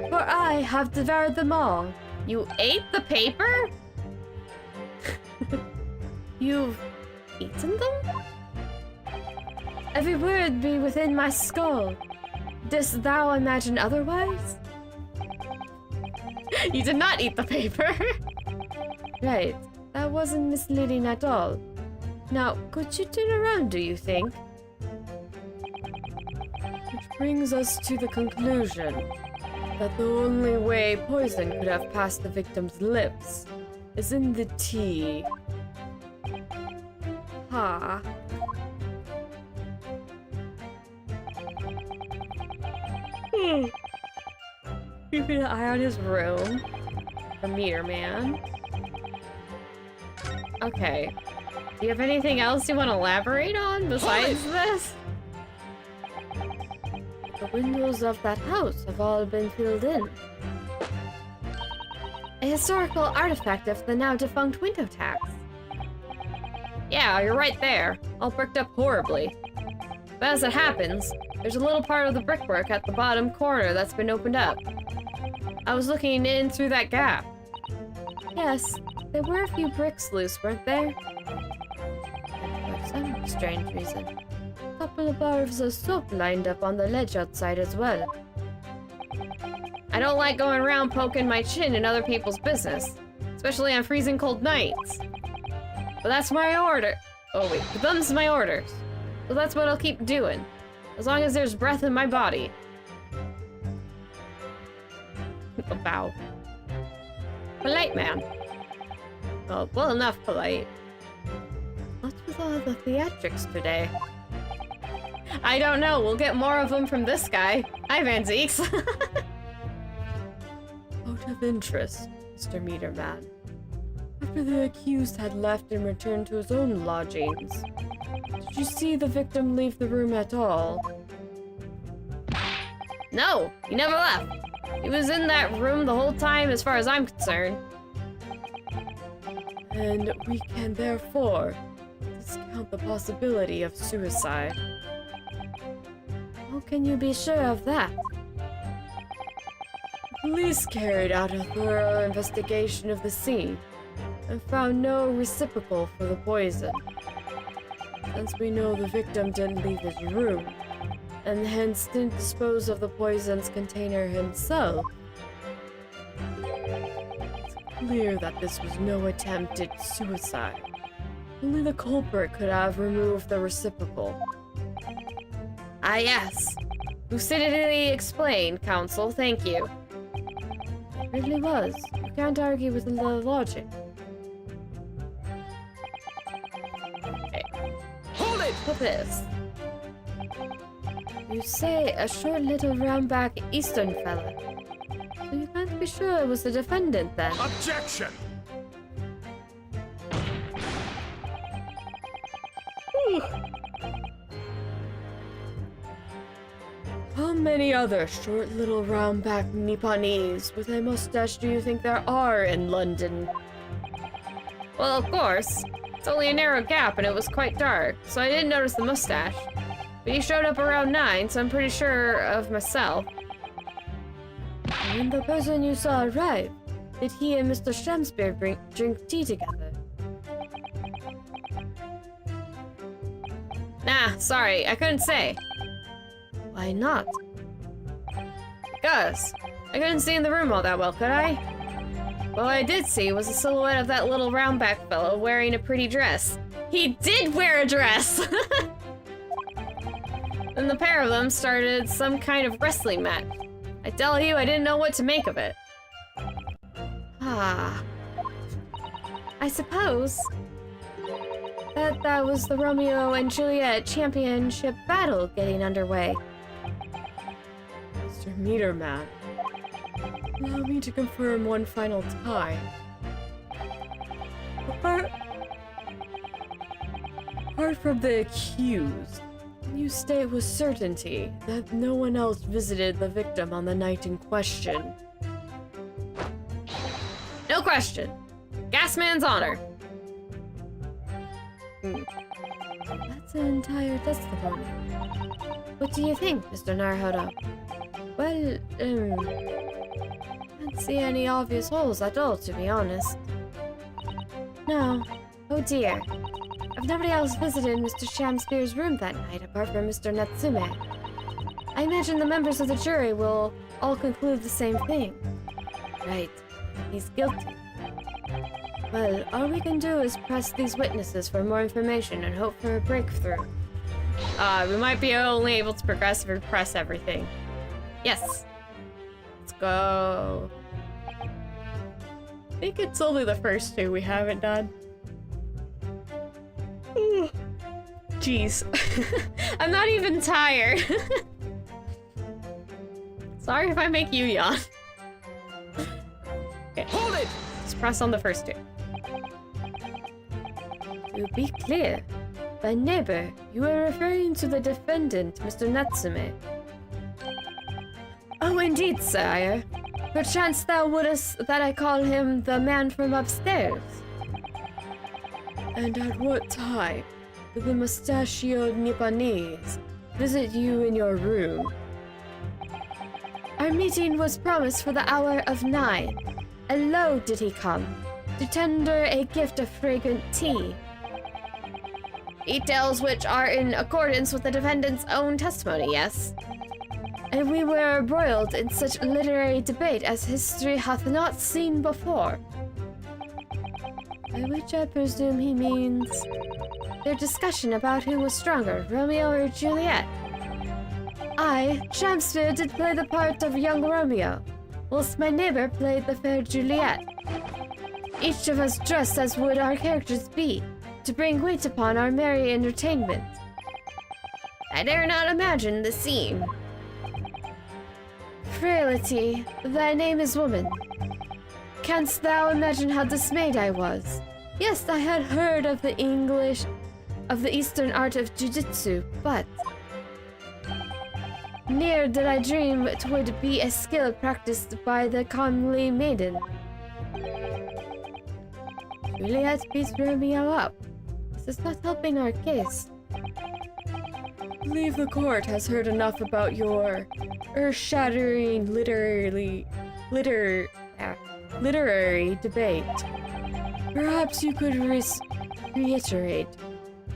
For I have devoured them all. You ate the paper? You've eaten them? Every word be within my skull. Dost thou imagine otherwise? You did not eat the paper. Right. That wasn't misleading at all. Now, could you turn around, do you think? Which brings us to the conclusion that the only way poison could have passed the victim's lips is in the tea. Ha. Keeping an eye on his room. The meter man. Okay. Do you have anything else you want to elaborate on besides this? The windows of that house have all been filled in. A historical artifact of the now defunct window tax. Yeah, you're right there. All bricked up horribly. But as it happens, there's a little part of the brickwork at the bottom corner that's been opened up. I was looking in through that gap. Yes, there were a few bricks loose, weren't there? And for some strange reason, a couple of bars of soap lined up on the ledge outside as well. I don't like going around poking my chin in other people's business, especially on freezing cold nights. But that's my order. Oh wait, but them's my orders. So that's what I'll keep doing, as long as there's breath in my body. A bow. Polite man. Well enough polite. What's with all the theatrics today? I don't know, we'll get more of them from this guy. Hi, Vanzeeks. Out of interest, Mr. Meterman. After the accused had left and returned to his own lodgings, did you see the victim leave the room at all? No, he never left. He was in that room the whole time as far as I'm concerned. And we can therefore discount the possibility of suicide. How can you be sure of that? The police carried out a thorough investigation of the scene and found no reciprocal for the poison. Since we know the victim didn't leave his room, and hence didn't dispose of the poison's container himself, it's clear that this was no attempted suicide. Only the culprit could have removed the reciprocal. Ah, yes. Lucidity explained, counsel. Thank you. It really was. You can't argue with the logic. Okay. Hold it! What's this? You say a short little round-back Eastern fella. So you can't be sure it was the defendant then? Objection! How many other short little round-back Nipponese with a mustache do you think there are in London? Well, of course. It's only a narrow gap and it was quite dark, so I didn't notice the mustache. But he showed up around 9, so I'm pretty sure of myself. And the person you saw arrive, did he and Mr. Shakespeare drink tea together? Nah, sorry, I couldn't say. Why not? Because I couldn't see in the room all that well, could I? What I did see was a silhouette of that little round-back fellow wearing a pretty dress. He did wear a dress! Then the pair of them started some kind of wrestling match. I tell you, I didn't know what to make of it. Ah. I suppose that was the Romeo and Juliet championship battle getting underway. Mr. Meterman, allow me to confirm one final time. Apart from the accused, you state with certainty that no one else visited the victim on the night in question. No question. Gasman's honor. That's an entire testimony. What do you think, Mr. Naruhodo? Well, can't see any obvious holes at all, to be honest. No. Oh dear. I've nobody else visited Mr. Shakespeare's room that night apart from Mr. Natsume. I imagine the members of the jury will all conclude the same thing. Right. that he's guilty. Well, all we can do is press these witnesses for more information and hope for a breakthrough. We might be only able to progress if we press everything. Yes. Let's go. I think it's only the first two we haven't done. Jeez. I'm not even tired. Sorry if I make you yawn. Okay. Hold it! Let's press on the first two. To be clear, by neighbor, you are referring to the defendant, Mr. Natsume. Oh, indeed, sire. Perchance thou wouldest that I call him the man from upstairs. And at what time did the mustachioed Nipponese visit you in your room? Our meeting was promised for the hour of 9, and lo did he come, to tender a gift of fragrant tea. Details which are in accordance with the defendant's own testimony, yes? And we were embroiled in such literary debate as history hath not seen before. By which I presume he means their discussion about who was stronger, Romeo or Juliet. I, Shakespeare, did play the part of young Romeo, whilst my neighbor played the fair Juliet. Each of us dressed as would our characters be, to bring weight upon our merry entertainment. I dare not imagine the scene. Frailty, thy name is woman. Canst thou imagine how dismayed I was? Yes, I had heard of the Eastern art of jiu-jitsu, but ne'er did I dream it would be a skill practiced by the comely maiden. Juliet beats Romeo up. This is not helping our case. I believe the court has heard enough about your earth-shattering literary debate. Perhaps you could reiterate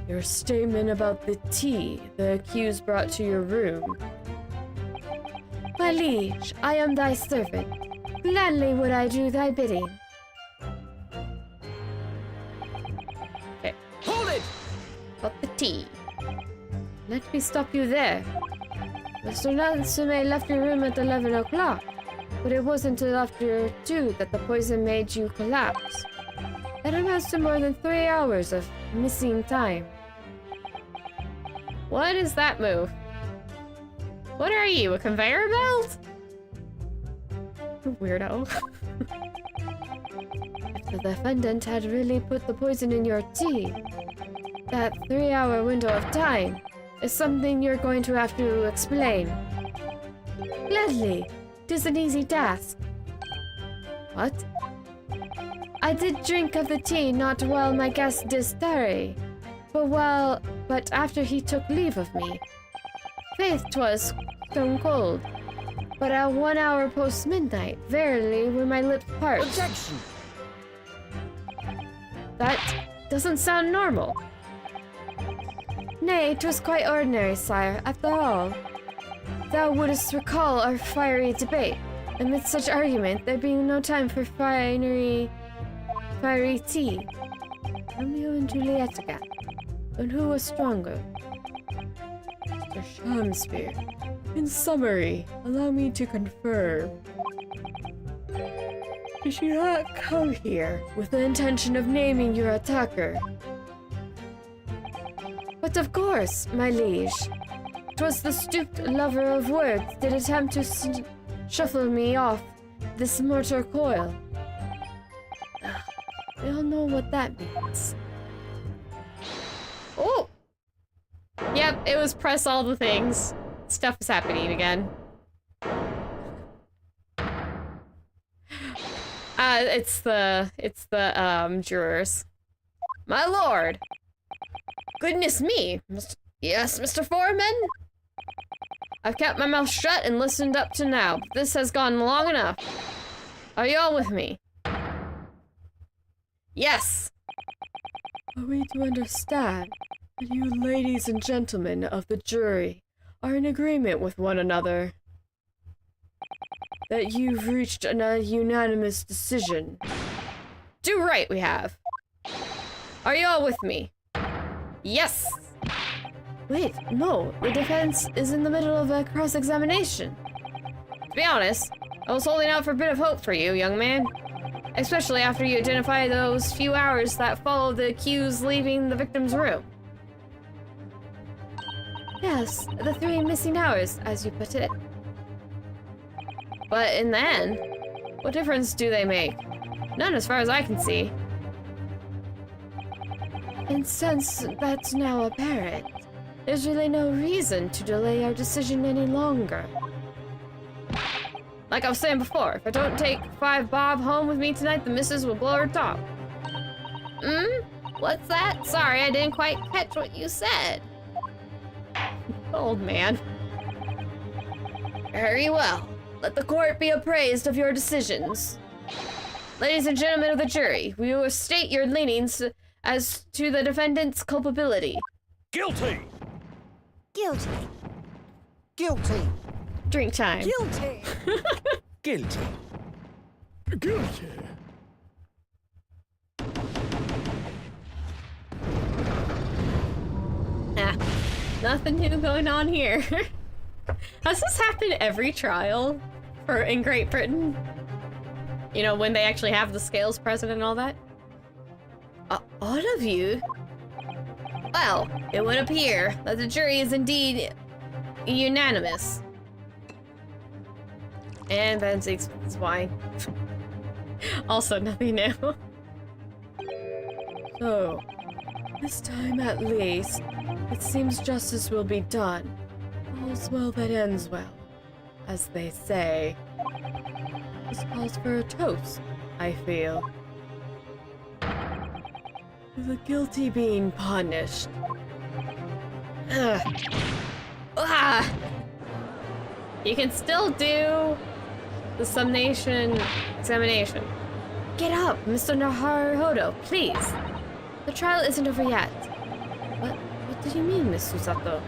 your statement about the tea the accused brought to your room. My liege, I am thy servant. Gladly would I do thy bidding. Okay. Hold it! But the tea. Let me stop you there. Mr. Natsume left your room at 11 o'clock, but it wasn't until after 2 that the poison made you collapse. That amounts to more than 3 hours of missing time. What is that move? What are you, a conveyor belt? Weirdo. If the defendant had really put the poison in your tea, that 3-hour window of time is something you're going to have to explain. Gladly. 'Tis an easy task. What? I did drink of the tea not while my guest did tarry, but after he took leave of me. Faith, 'twas stone cold, but at 1 hour post midnight, verily were my lips parched. Objection! That doesn't sound normal. Nay, 'twas quite ordinary, sire, after all. Thou wouldst recall our fiery debate. Amidst such argument, there being no time for fiery tea. Romeo and Juliet again. And who was stronger? Mr. Shakespeare, in summary, allow me to confirm. Did you not come here with the intention of naming your attacker? But of course, my liege. 'Twas the stooped lover of words did attempt to shuffle me off this mortal coil. We all know what that means. Oh! Yep, it was press all the things. Stuff is happening again. It's the jurors. My lord! Goodness me! Yes, Mr. Foreman? I've kept my mouth shut and listened up to now, but this has gone long enough. Are you all with me? Yes! Are we to understand that you ladies and gentlemen of the jury are in agreement with one another? that you've reached a unanimous decision. Do right, we have. Are you all with me? Yes! Wait, no. The defense is in the middle of a cross-examination. To be honest, I was holding out for a bit of hope for you, young man. Especially after you identified those few hours that followed the accused leaving the victim's room. Yes, the 3 missing hours, as you put it. But in the end, what difference do they make? None as far as I can see. And since that's now apparent, there's really no reason to delay our decision any longer. Like I was saying before, if I don't take 5 bob home with me tonight, the missus will blow her top. What's that? Sorry, I didn't quite catch what you said. Old man. Very well. Let the court be appraised of your decisions. Ladies and gentlemen of the jury, we will state your leanings as to the defendant's culpability. Guilty! Guilty. Guilty. Drink time. Guilty. Guilty. Guilty. Ah, nothing new going on here. Does this happen every trial in Great Britain? You know, when they actually have the scales present and all that? All of you? Well, it would appear that the jury is indeed unanimous. And then Zeke's wine. Also nothing new. So, this time at least, it seems justice will be done. All's well that ends well, as they say. This calls for a toast, I feel. To the guilty being punished. Ugh. Ah! You can still do the summation examination. Get up, Mr. Naruhodo, please. The trial isn't over yet. What do you mean, Miss Susato?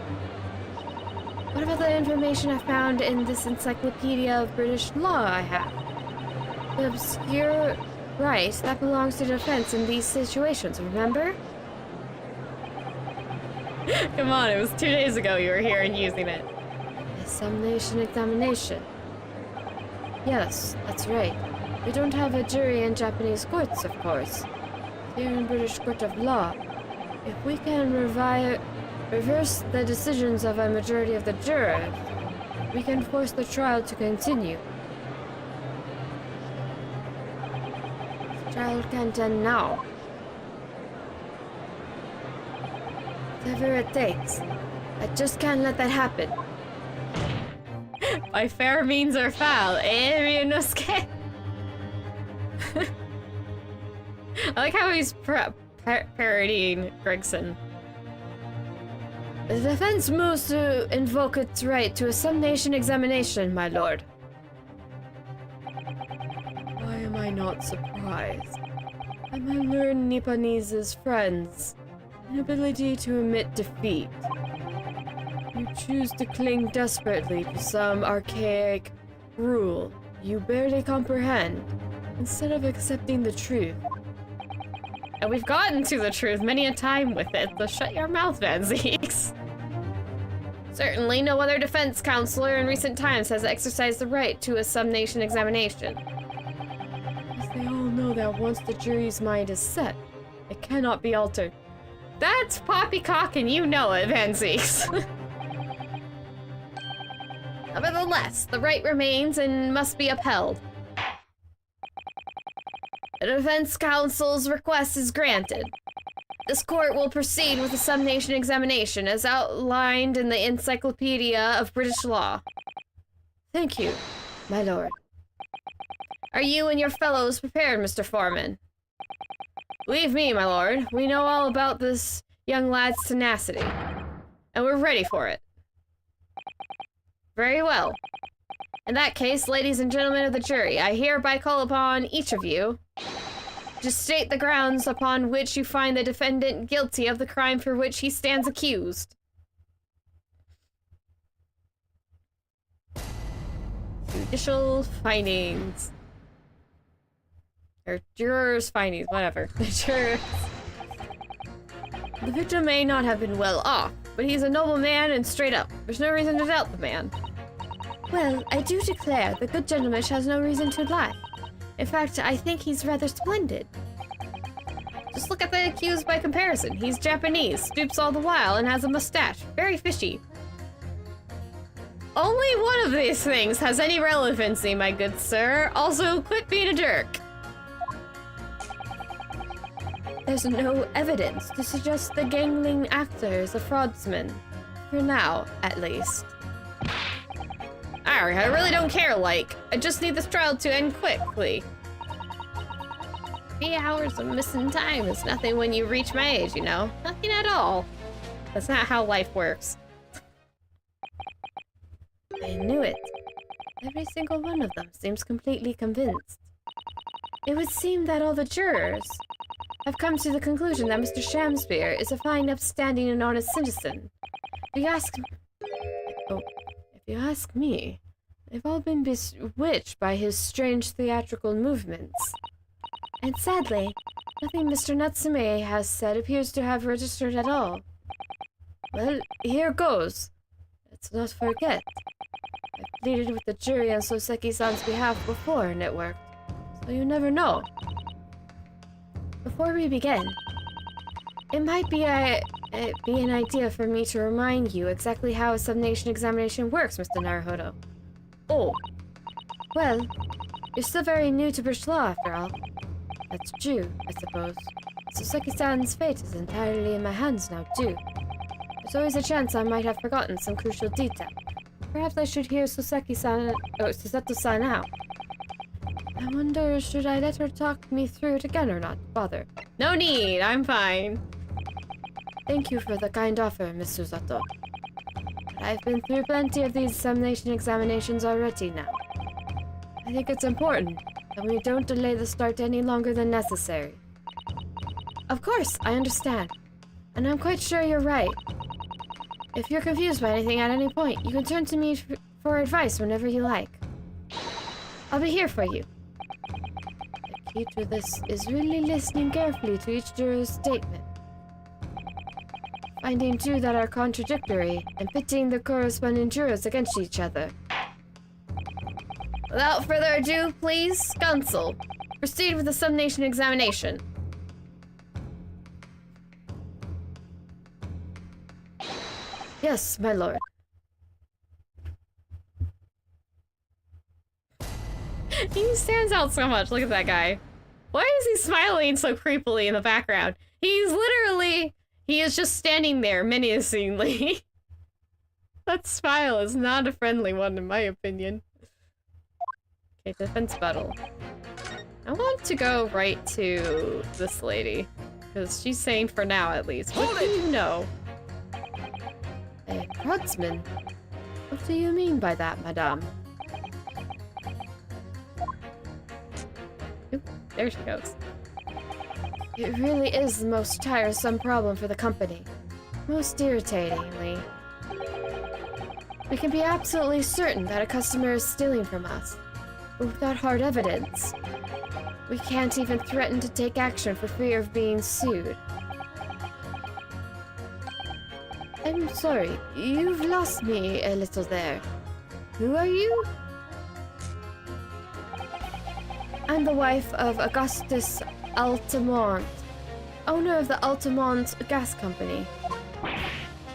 What about the information I found in this encyclopedia of British law I have? The obscure right that belongs to defense in these situations, remember? Come on, it was 2 days ago you were here and using it. Summation examination. Yes, that's right. We don't have a jury in Japanese courts, of course. Here in British Court of Law, if we can reverse the decisions of a majority of the jurors, we can force the trial to continue. The trial can't end now. Whatever it takes. I just can't let that happen. By fair means or foul, eh, Ryunosuke? I like how he's parodying Gregson. The defense moves to invoke its right to a summation examination, my lord. Why am I not surprised? I might learn Nipponese's friends, an ability to admit defeat. You choose to cling desperately to some archaic rule you barely comprehend, instead of accepting the truth. And we've gotten to the truth many a time with it, so shut your mouth, Van Zeeks. Certainly no other defense counselor in recent times has exercised the right to a summation examination. As they all know that once the jury's mind is set, it cannot be altered. That's poppycock and you know it, Van Zeeks. Nevertheless, the right remains and must be upheld. The defense counsel's request is granted. This court will proceed with the summation examination as outlined in the Encyclopedia of British Law. Thank you, my lord. Are you and your fellows prepared, Mr. Foreman? Believe me, my lord, we know all about this young lad's tenacity, and we're ready for it. Very well. In that case, ladies and gentlemen of the jury, I hereby call upon each of you to state the grounds upon which you find the defendant guilty of the crime for which he stands accused. Judicial findings. Or jurors' findings, whatever. The jurors. The victim may not have been well off, but he's a noble man and straight up. There's no reason to doubt the man. Well, I do declare the good gentleman has no reason to lie. In fact, I think he's rather splendid. Just look at the accused by comparison. He's Japanese, stoops all the while, and has a mustache. Very fishy. Only one of these things has any relevancy, my good sir. Also, quit being a jerk. There's no evidence to suggest the gangling actor is a fraudsman. For now, at least. Alright, I really don't care, like. I just need this trial to end quickly. 3 hours of missing time is nothing when you reach my age, you know? Nothing at all. That's not how life works. I knew it. Every single one of them seems completely convinced. It would seem that all the jurors have come to the conclusion that Mr. Shamspeare is a fine, upstanding, and honest citizen. If you ask me, they've all been bewitched by his strange theatrical movements. And sadly, nothing Mr. Natsume has said appears to have registered at all. Well, here goes. Let's not forget. I pleaded with the jury on Soseki-san's behalf before, and it worked. So you never know. Before we begin, it might be an idea for me to remind you exactly how a sub-nation examination works, Mr. Naruhodo. Oh. Well, you're still very new to British law, after all. That's true, I suppose. Soseki-san's fate is entirely in my hands now, too. There's always a chance I might have forgotten some crucial detail. Perhaps I should hear Susato-san out. I wonder, should I let her talk me through it again or not? Bother. No need, I'm fine. Thank you for the kind offer, Miss Susato. But I've been through plenty of these sub-nation examinations already now. I think it's important that we don't delay the start any longer than necessary. Of course, I understand. And I'm quite sure you're right. If you're confused by anything at any point, you can turn to me for advice whenever you like. I'll be here for you. The key to this is really listening carefully to each juror's statement. Finding two that are contradictory and pitting the corresponding jurors against each other. Without further ado, please, counsel, proceed with the sub-nation examination. Yes, my lord. He stands out so much. Look at that guy. Why is he smiling so creepily in the background? He is just standing there menacingly. That smile is not a friendly one, in my opinion. Okay, defense battle. I want to go right to this lady, because she's saying for now at least. What do you know? A fraudsman? What do you mean by that, madame? Oop, there she goes. It really is the most tiresome problem for the company. Most irritatingly. We can be absolutely certain that a customer is stealing from us, but without hard evidence, we can't even threaten to take action for fear of being sued. I'm sorry, you've lost me a little there. Who are you? I'm the wife of Augustus Altamont, owner of the Altamont Gas Company. Or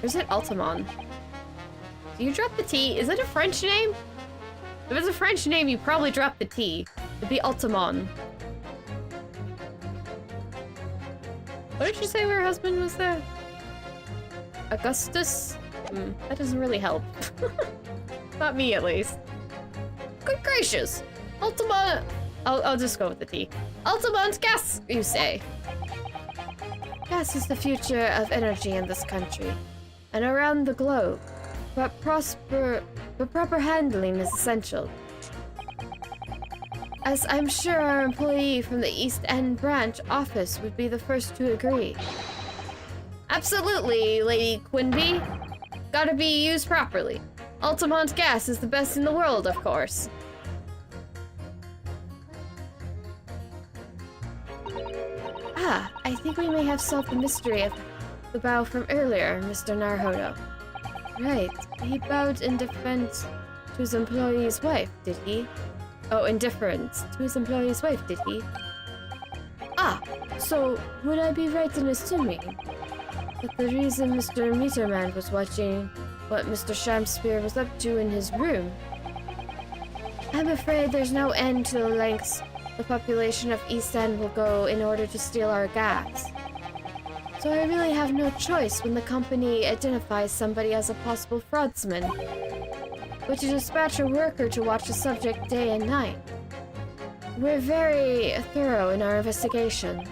is it Altamont? Do you drop the T? Is it a French name? If it's a French name, you probably drop the T. It'd be Altamont. What did you say her husband was there? Augustus? That doesn't really help. Not me, at least. Good gracious! Altamont... I'll just go with the T. Altamont gas, you say? Gas is the future of energy in this country, and around the globe. But proper handling is essential. As I'm sure our employee from the East End branch office would be the first to agree. Absolutely, Lady Quinby. Gotta be used properly. Altamont gas is the best in the world, of course. Ah, I think we may have solved the mystery of the bow from earlier, Mr. Naruhodo. Right, he bowed in defense to his employee's wife, did he? Oh, indifference to his employee's wife, did he? Ah, so would I be right in assuming that the reason Mr. Meterman was watching what Mr. Shamspear was up to in his room? I'm afraid there's no end to the lengths the population of East End will go in order to steal our gas. So I really have no choice when the company identifies somebody as a possible fraudsman, but to dispatch a worker to watch the subject day and night. We're very thorough in our investigations.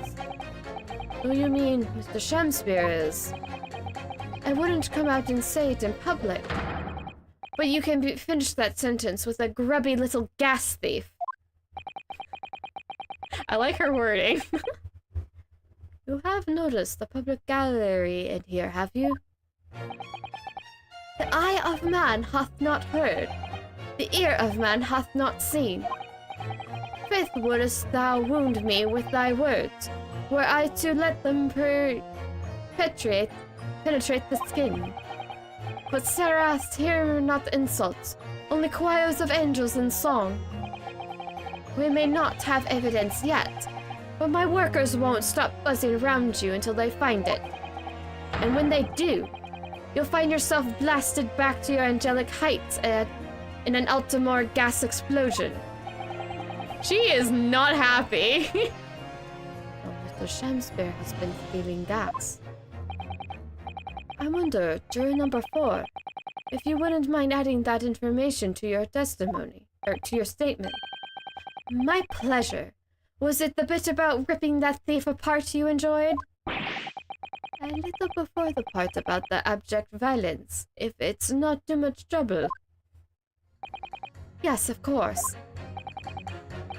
Oh, you mean Mr. Shamspear is? I wouldn't come out and say it in public, but you can finish that sentence with a grubby little gas thief. I like her wording. You have noticed the public gallery in here, have you? The eye of man hath not heard, the ear of man hath not seen. Faith, wouldst thou wound me with thy words, were I to let them penetrate the skin? But Sarahs hear not insults, only choirs of angels in song. We may not have evidence yet, but my workers won't stop buzzing around you until they find it. And when they do, you'll find yourself blasted back to your angelic heights in an Altamore gas explosion. She is not happy. Mr. Shamspear has been stealing gas. I wonder, juror number 4, if you wouldn't mind adding that information to your testimony, or to your statement. My pleasure. Was it the bit about ripping that thief apart you enjoyed? A little before the part about the abject violence, if it's not too much trouble. Yes, of course.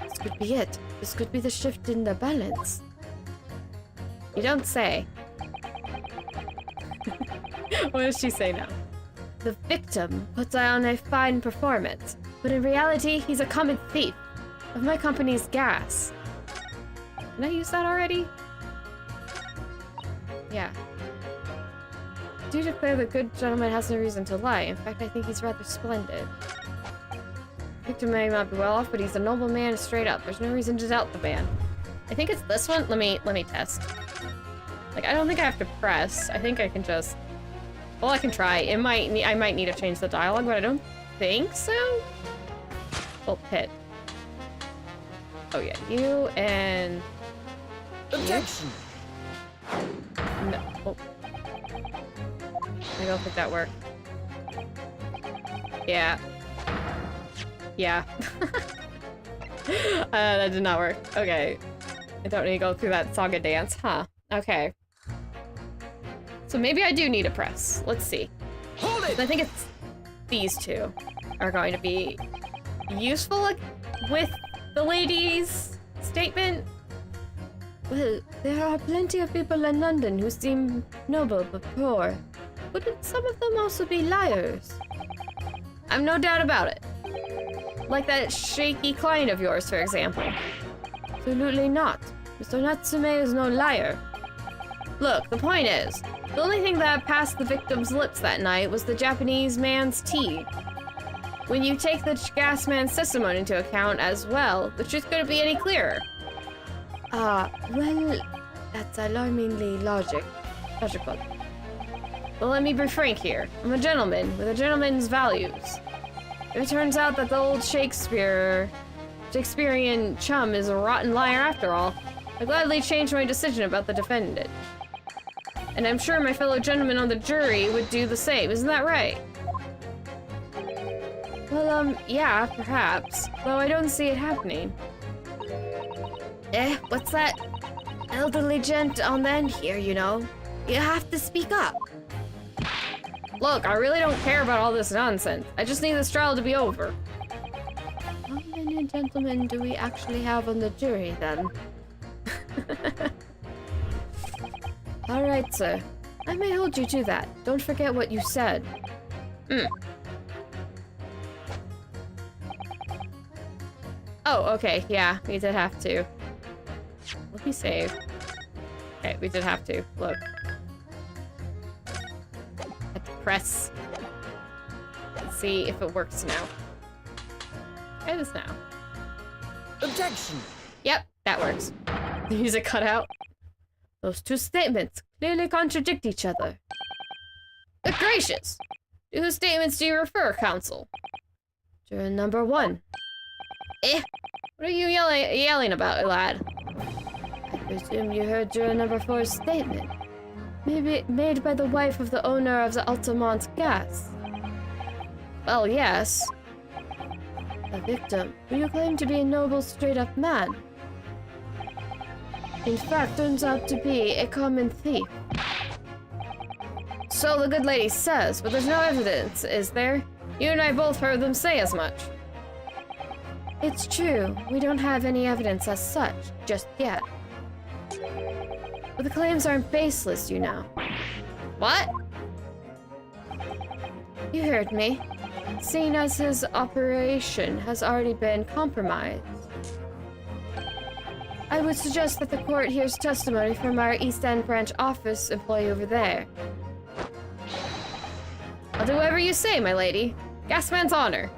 This could be it. This could be the shift in the balance. You don't say. What does she say now? The victim puts on a fine performance, but in reality, he's a common thief of my company's gas. Can I use that already? Yeah. Do declare the good gentleman has no reason to lie. In fact, I think he's rather splendid. Victor may not be well off, but he's a noble man straight up. There's no reason to doubt the man. I think it's this one. Let me test. Like, I don't think I have to press. I think I can just... Well, I can try. I might need to change the dialogue, but I don't think so. Oh, pit. Oh yeah, you and... Objection! No. Oh. I don't think that worked. Yeah. Yeah. That did not work. Okay. I don't need to go through that saga dance, huh? Okay. So maybe I do need a press. Let's see. Hold it! I think it's these two are going to be useful with the lady's statement. Well, there are plenty of people in London who seem noble but poor. Wouldn't some of them also be liars? I'm no doubt about it. Like that shaky client of yours, for example. Absolutely not. Mr. Natsume is no liar. Look, the point is, the only thing that passed the victim's lips that night was the Japanese man's tea. When you take the gas man's testimony into account as well, the truth couldn't be any clearer. Well, that's alarmingly logical. Well, let me be frank here. I'm a gentleman with a gentleman's values. If it turns out that the old Shakespearean chum is a rotten liar after all, I gladly change my decision about the defendant. And I'm sure my fellow gentlemen on the jury would do the same, isn't that right? Well, yeah, perhaps. Though I don't see it happening. What's that? Elderly gent on the end here, you know. You have to speak up. Look, I really don't care about all this nonsense. I just need this trial to be over. How many gentlemen do we actually have on the jury, then? All right, sir. I may hold you to that. Don't forget what you said. Oh, okay, yeah, we did have to. Let me save. Okay, we did have to. Look. Had to press. Let's see if it works now. Try this now. Objection! Yep, that works. The music cut out. Those two statements clearly contradict each other. Good gracious! To whose statements do you refer, counsel? Juror number 1. Eh? What are you yelling about, lad? I presume you heard juror number 4's statement. Maybe made by the wife of the owner of the Altamont gas. Well, yes. The victim, who you claim to be a noble, straight-up man, in fact turns out to be a common thief. So the good lady says, but there's no evidence, is there? You and I both heard them say as much. It's true. We don't have any evidence as such, just yet. But the claims aren't baseless, you know. What? You heard me. Seeing as his operation has already been compromised, I would suggest that the court hears testimony from our East End branch office employee over there. I'll do whatever you say, my lady. Gasman's honor.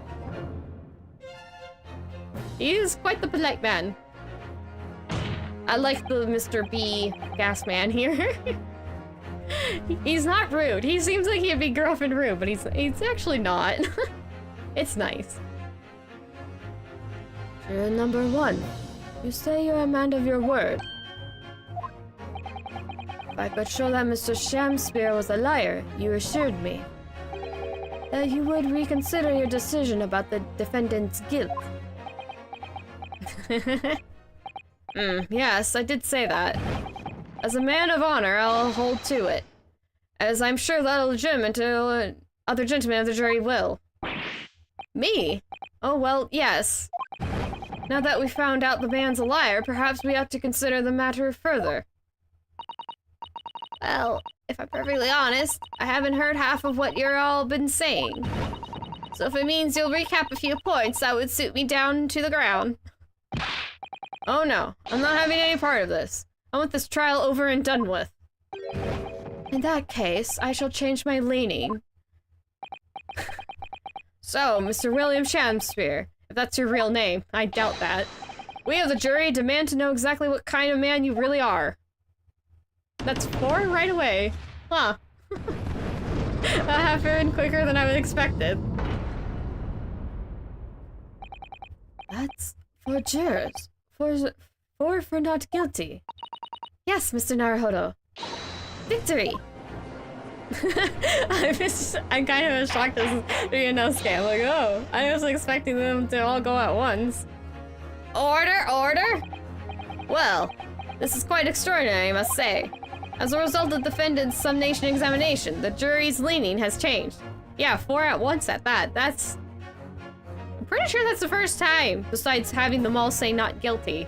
He is quite the polite man. I like the Mr. B Gasman here. He's not rude. He seems like he'd be gruff and rude, but he's actually not. It's nice. Juror number 1. You say you're a man of your word. If I could show that Mr. Shamspear was a liar, you assured me that you would reconsider your decision about the defendant's guilt. Yes, I did say that. As a man of honor, I'll hold to it. As I'm sure that other gentlemen of the jury will. Me? Oh, well, yes. Now that we found out the man's a liar, perhaps we ought to consider the matter further. Well, if I'm perfectly honest, I haven't heard half of what you're all been saying. So if it means you'll recap a few points, that would suit me down to the ground. Oh no, I'm not having any part of this. I want this trial over and done with. In that case, I shall change my leaning. So, Mr. William Shamspear, if that's your real name, I doubt that. We of the jury demand to know exactly what kind of man you really are. That's 4 right away. Huh. That happened quicker than I would expected. That's 4 jurors. 4 for not guilty. Yes, Mr. Naruhodo. Victory! I'm kind of shocked this is being no scam. Like, oh, I was expecting them to all go at once. Order, order! Well, this is quite extraordinary, I must say. As a result of the defendant's summation examination, the jury's leaning has changed. Yeah, 4 at once at that. That's... I'm pretty sure that's the first time, besides having them all say not guilty.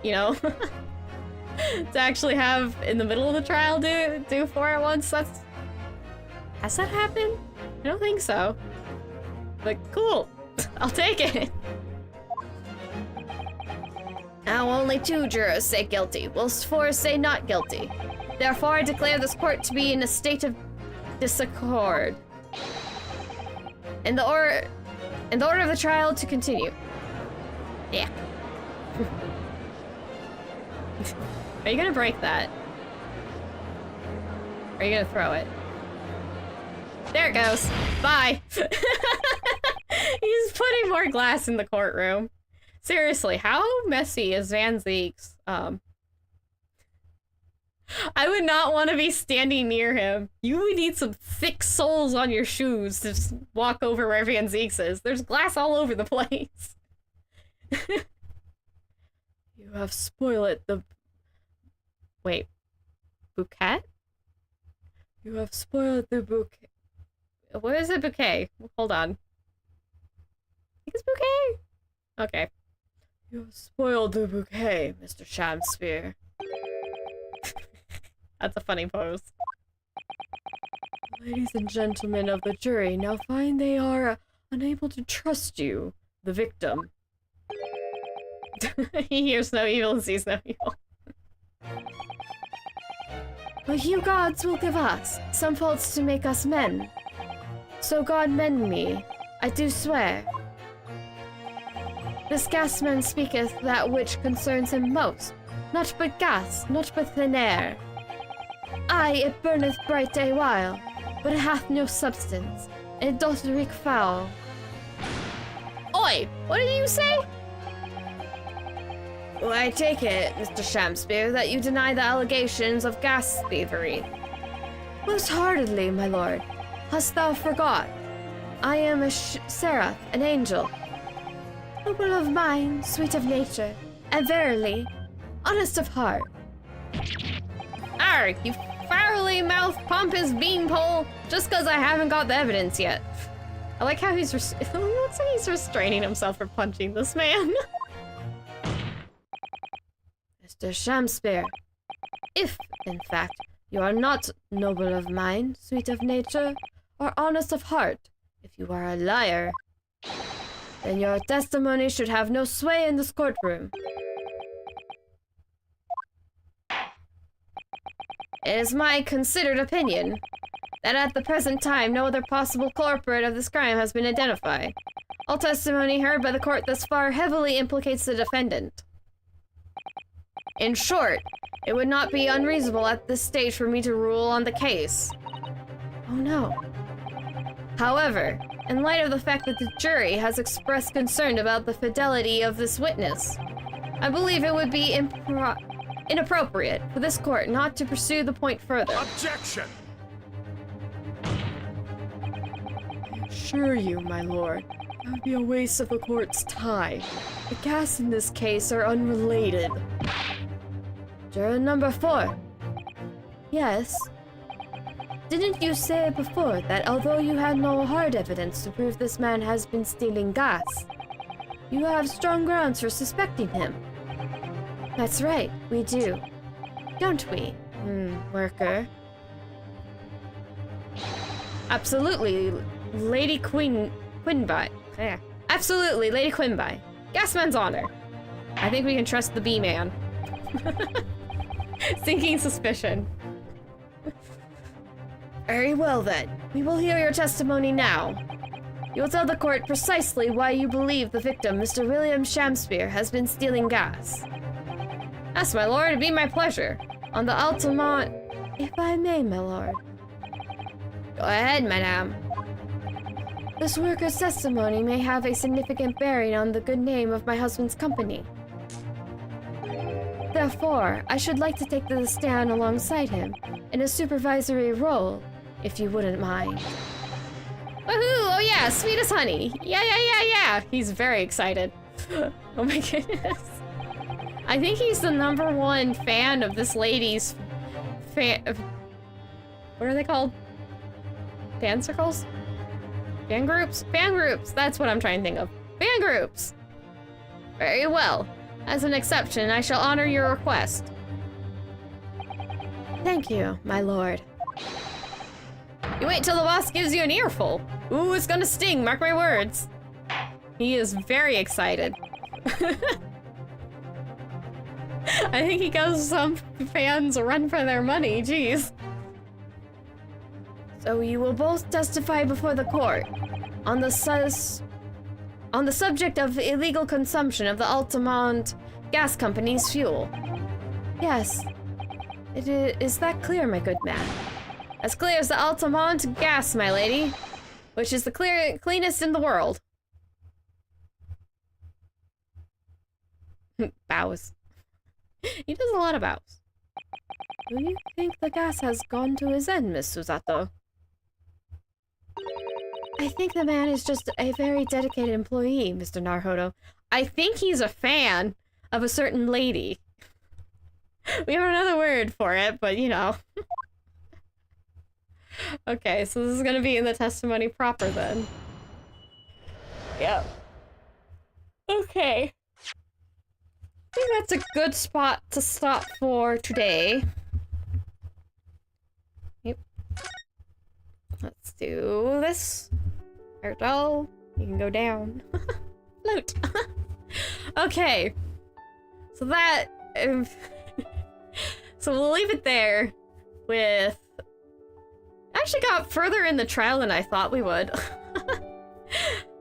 You know? To actually have, in the middle of the trial, do 4 at once, that's... Has that happened? I don't think so. But cool. I'll take it. Now only 2 jurors say guilty, whilst 4 say not guilty. Therefore, I declare this court to be in a state of disaccord. And the order of the trial to continue. Yeah. Are you gonna break that? Or are you gonna throw it? There it goes. Bye. He's putting more glass in the courtroom. Seriously, how messy is Van Zeek's? I would not want to be standing near him. You would need some thick soles on your shoes to just walk over where Van Zeek's is. There's glass all over the place. You have spoiled the... Wait. Bouquet? You have spoiled the bouquet. What is a bouquet? Hold on. I think it's bouquet? Okay. You have spoiled the bouquet, Mr. Shamspear. That's a funny pose. Ladies and gentlemen of the jury now find they are unable to trust you, the victim. He hears no evil and sees no evil. But you gods will give us some faults to make us men. So God mend me, I do swear. This gasman speaketh that which concerns him most, not but gas, not but thin air. Aye, it burneth bright a while, but it hath no substance, and it doth reek foul. Oi! What did you say? Well, I take it, Mr. Shamspear, that you deny the allegations of gas thievery. Most heartedly, my lord. Hast thou forgot? I am a seraph, an angel. Noble of mind, sweet of nature, and verily, honest of heart. Arg, you foully mouthed pompous beanpole, just cause I haven't got the evidence yet. I like how he's it looks like he's restraining himself from punching this man. Mr. Shamspear, if, in fact, you are not noble of mind, sweet of nature, or honest of heart, if you are a liar, then your testimony should have no sway in this courtroom. It is my considered opinion that at the present time no other possible culprit of this crime has been identified. All testimony heard by the court thus far heavily implicates the defendant. In short, it would not be unreasonable at this stage for me to rule on the case. Oh no. However, in light of the fact that the jury has expressed concern about the fidelity of this witness, I believe it would be inappropriate for this court not to pursue the point further. Objection! Assure you, my lord, that would be a waste of the court's time. The gas in this case are unrelated. Juror number 4. Yes. Didn't you say before that although you had no hard evidence to prove this man has been stealing gas, you have strong grounds for suspecting him? That's right, we do. Don't we, worker? Absolutely, Lady Quinby. Yeah. Absolutely, Lady Quinby. Gasman's honor. I think we can trust the B-man. Sinking suspicion. Very well then. We will hear your testimony now. You will tell the court precisely why you believe the victim, Mr. William Shamspear, has been stealing gas. Yes, my lord, it'd be my pleasure. On the Altamont... If I may, my lord. Go ahead, madame. This worker's testimony may have a significant bearing on the good name of my husband's company. Therefore, I should like to take the stand alongside him in a supervisory role, if you wouldn't mind. Woohoo! Oh yeah, sweet as honey. Yeah. He's very excited. Oh my goodness. I think he's the #1 fan of this lady's fan. What are they called? Fan circles? Fan groups? Fan groups! That's what I'm trying to think of. Fan groups! Very well. As an exception, I shall honor your request. Thank you, my lord. You wait till the boss gives you an earful. Ooh, it's gonna sting, mark my words. He is very excited. I think he goes some fans run for their money, jeez. So you will both testify before the court on the subject of illegal consumption of the Altamont Gas Company's fuel. Yes. Is that clear, my good man? As clear as the Altamont gas, my lady, which is the cleanest in the world. Bows. He does a lot of bows. Do you think the gas has gone to his end, Miss Susato? I think the man is just a very dedicated employee, Mr. Naruhodo. I think he's a fan of a certain lady. We have another word for it, but you know. Okay, so this is gonna be in the testimony proper then. Yep. Okay. I think that's a good spot to stop for today. Yep. Let's do this. Erdo, you can go down. Float. Okay. So that... so we'll leave it there. with... Actually got further in the trial than I thought we would.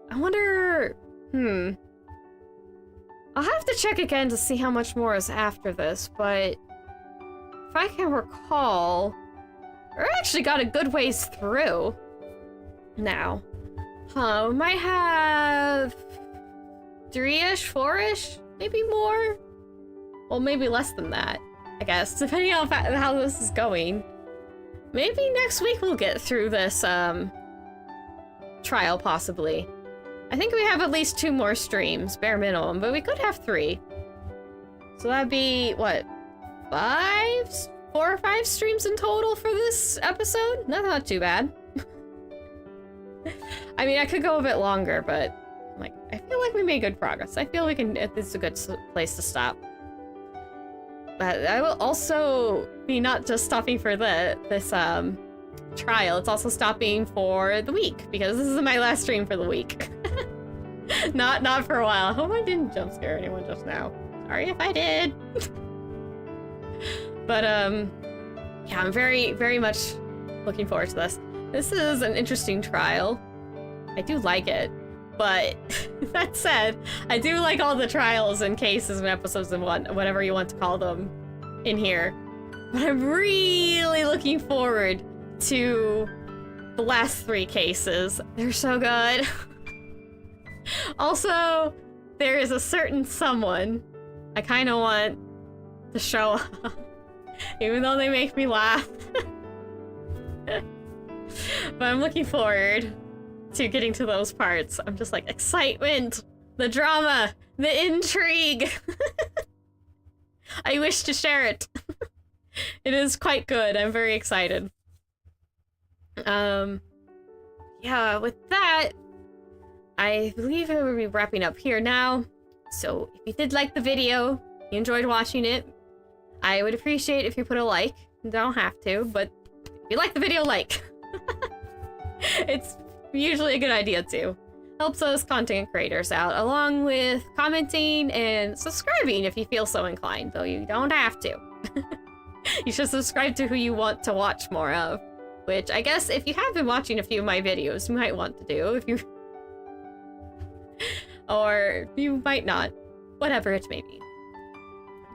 I wonder... I'll have to check again to see how much more is after this, but... If I can recall... We actually got a good ways through. Now. We might have... 3-ish, 4-ish? Maybe more? Well, maybe less than that, I guess, depending on how this is going. Maybe next week we'll get through this, trial, possibly. I think we have at least 2 more streams, bare minimum, but we could have 3. So that'd be, what, 4 or 5 streams in total for this episode? That's not too bad. I mean, I could go a bit longer, but, like, I feel like we made good progress. I feel we can, this is a good place to stop. But I will also be not just stopping for this trial, it's also stopping for the week, because this is my last stream for the week. not for a while. I hope I didn't jump scare anyone just now. Sorry if I did. But yeah, I'm very, very much looking forward to this. This is an interesting trial. I do like it, but that said, I do like all the trials and cases and episodes and whatever you want to call them in here. But I'm really looking forward to the last 3 cases. They're so good. Also, there is a certain someone I kind of want to show up, even though they make me laugh. But I'm looking forward to getting to those parts. I'm just like, excitement, the drama, the intrigue. I wish to share it. It is quite good. I'm very excited. Yeah, with that, I believe I will be wrapping up here now. So if you did like the video, you enjoyed watching it, I would appreciate if you put a like. You don't have to, but if you like the video, like. It's usually a good idea too. Helps us content creators out, along with commenting and subscribing if you feel so inclined, though you don't have to. You should subscribe to who you want to watch more of, which I guess if you have been watching a few of my videos, you might want to do if you... or you might not, whatever it may be.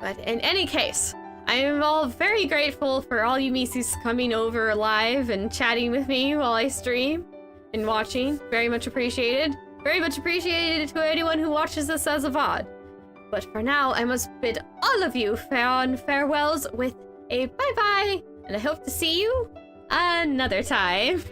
But in any case, I am all very grateful for all you Mises coming over live and chatting with me while I stream and watching. Very much appreciated. Very much appreciated to anyone who watches this as a VOD. But for now, I must bid all of you farewells with a bye-bye, and I hope to see you another time.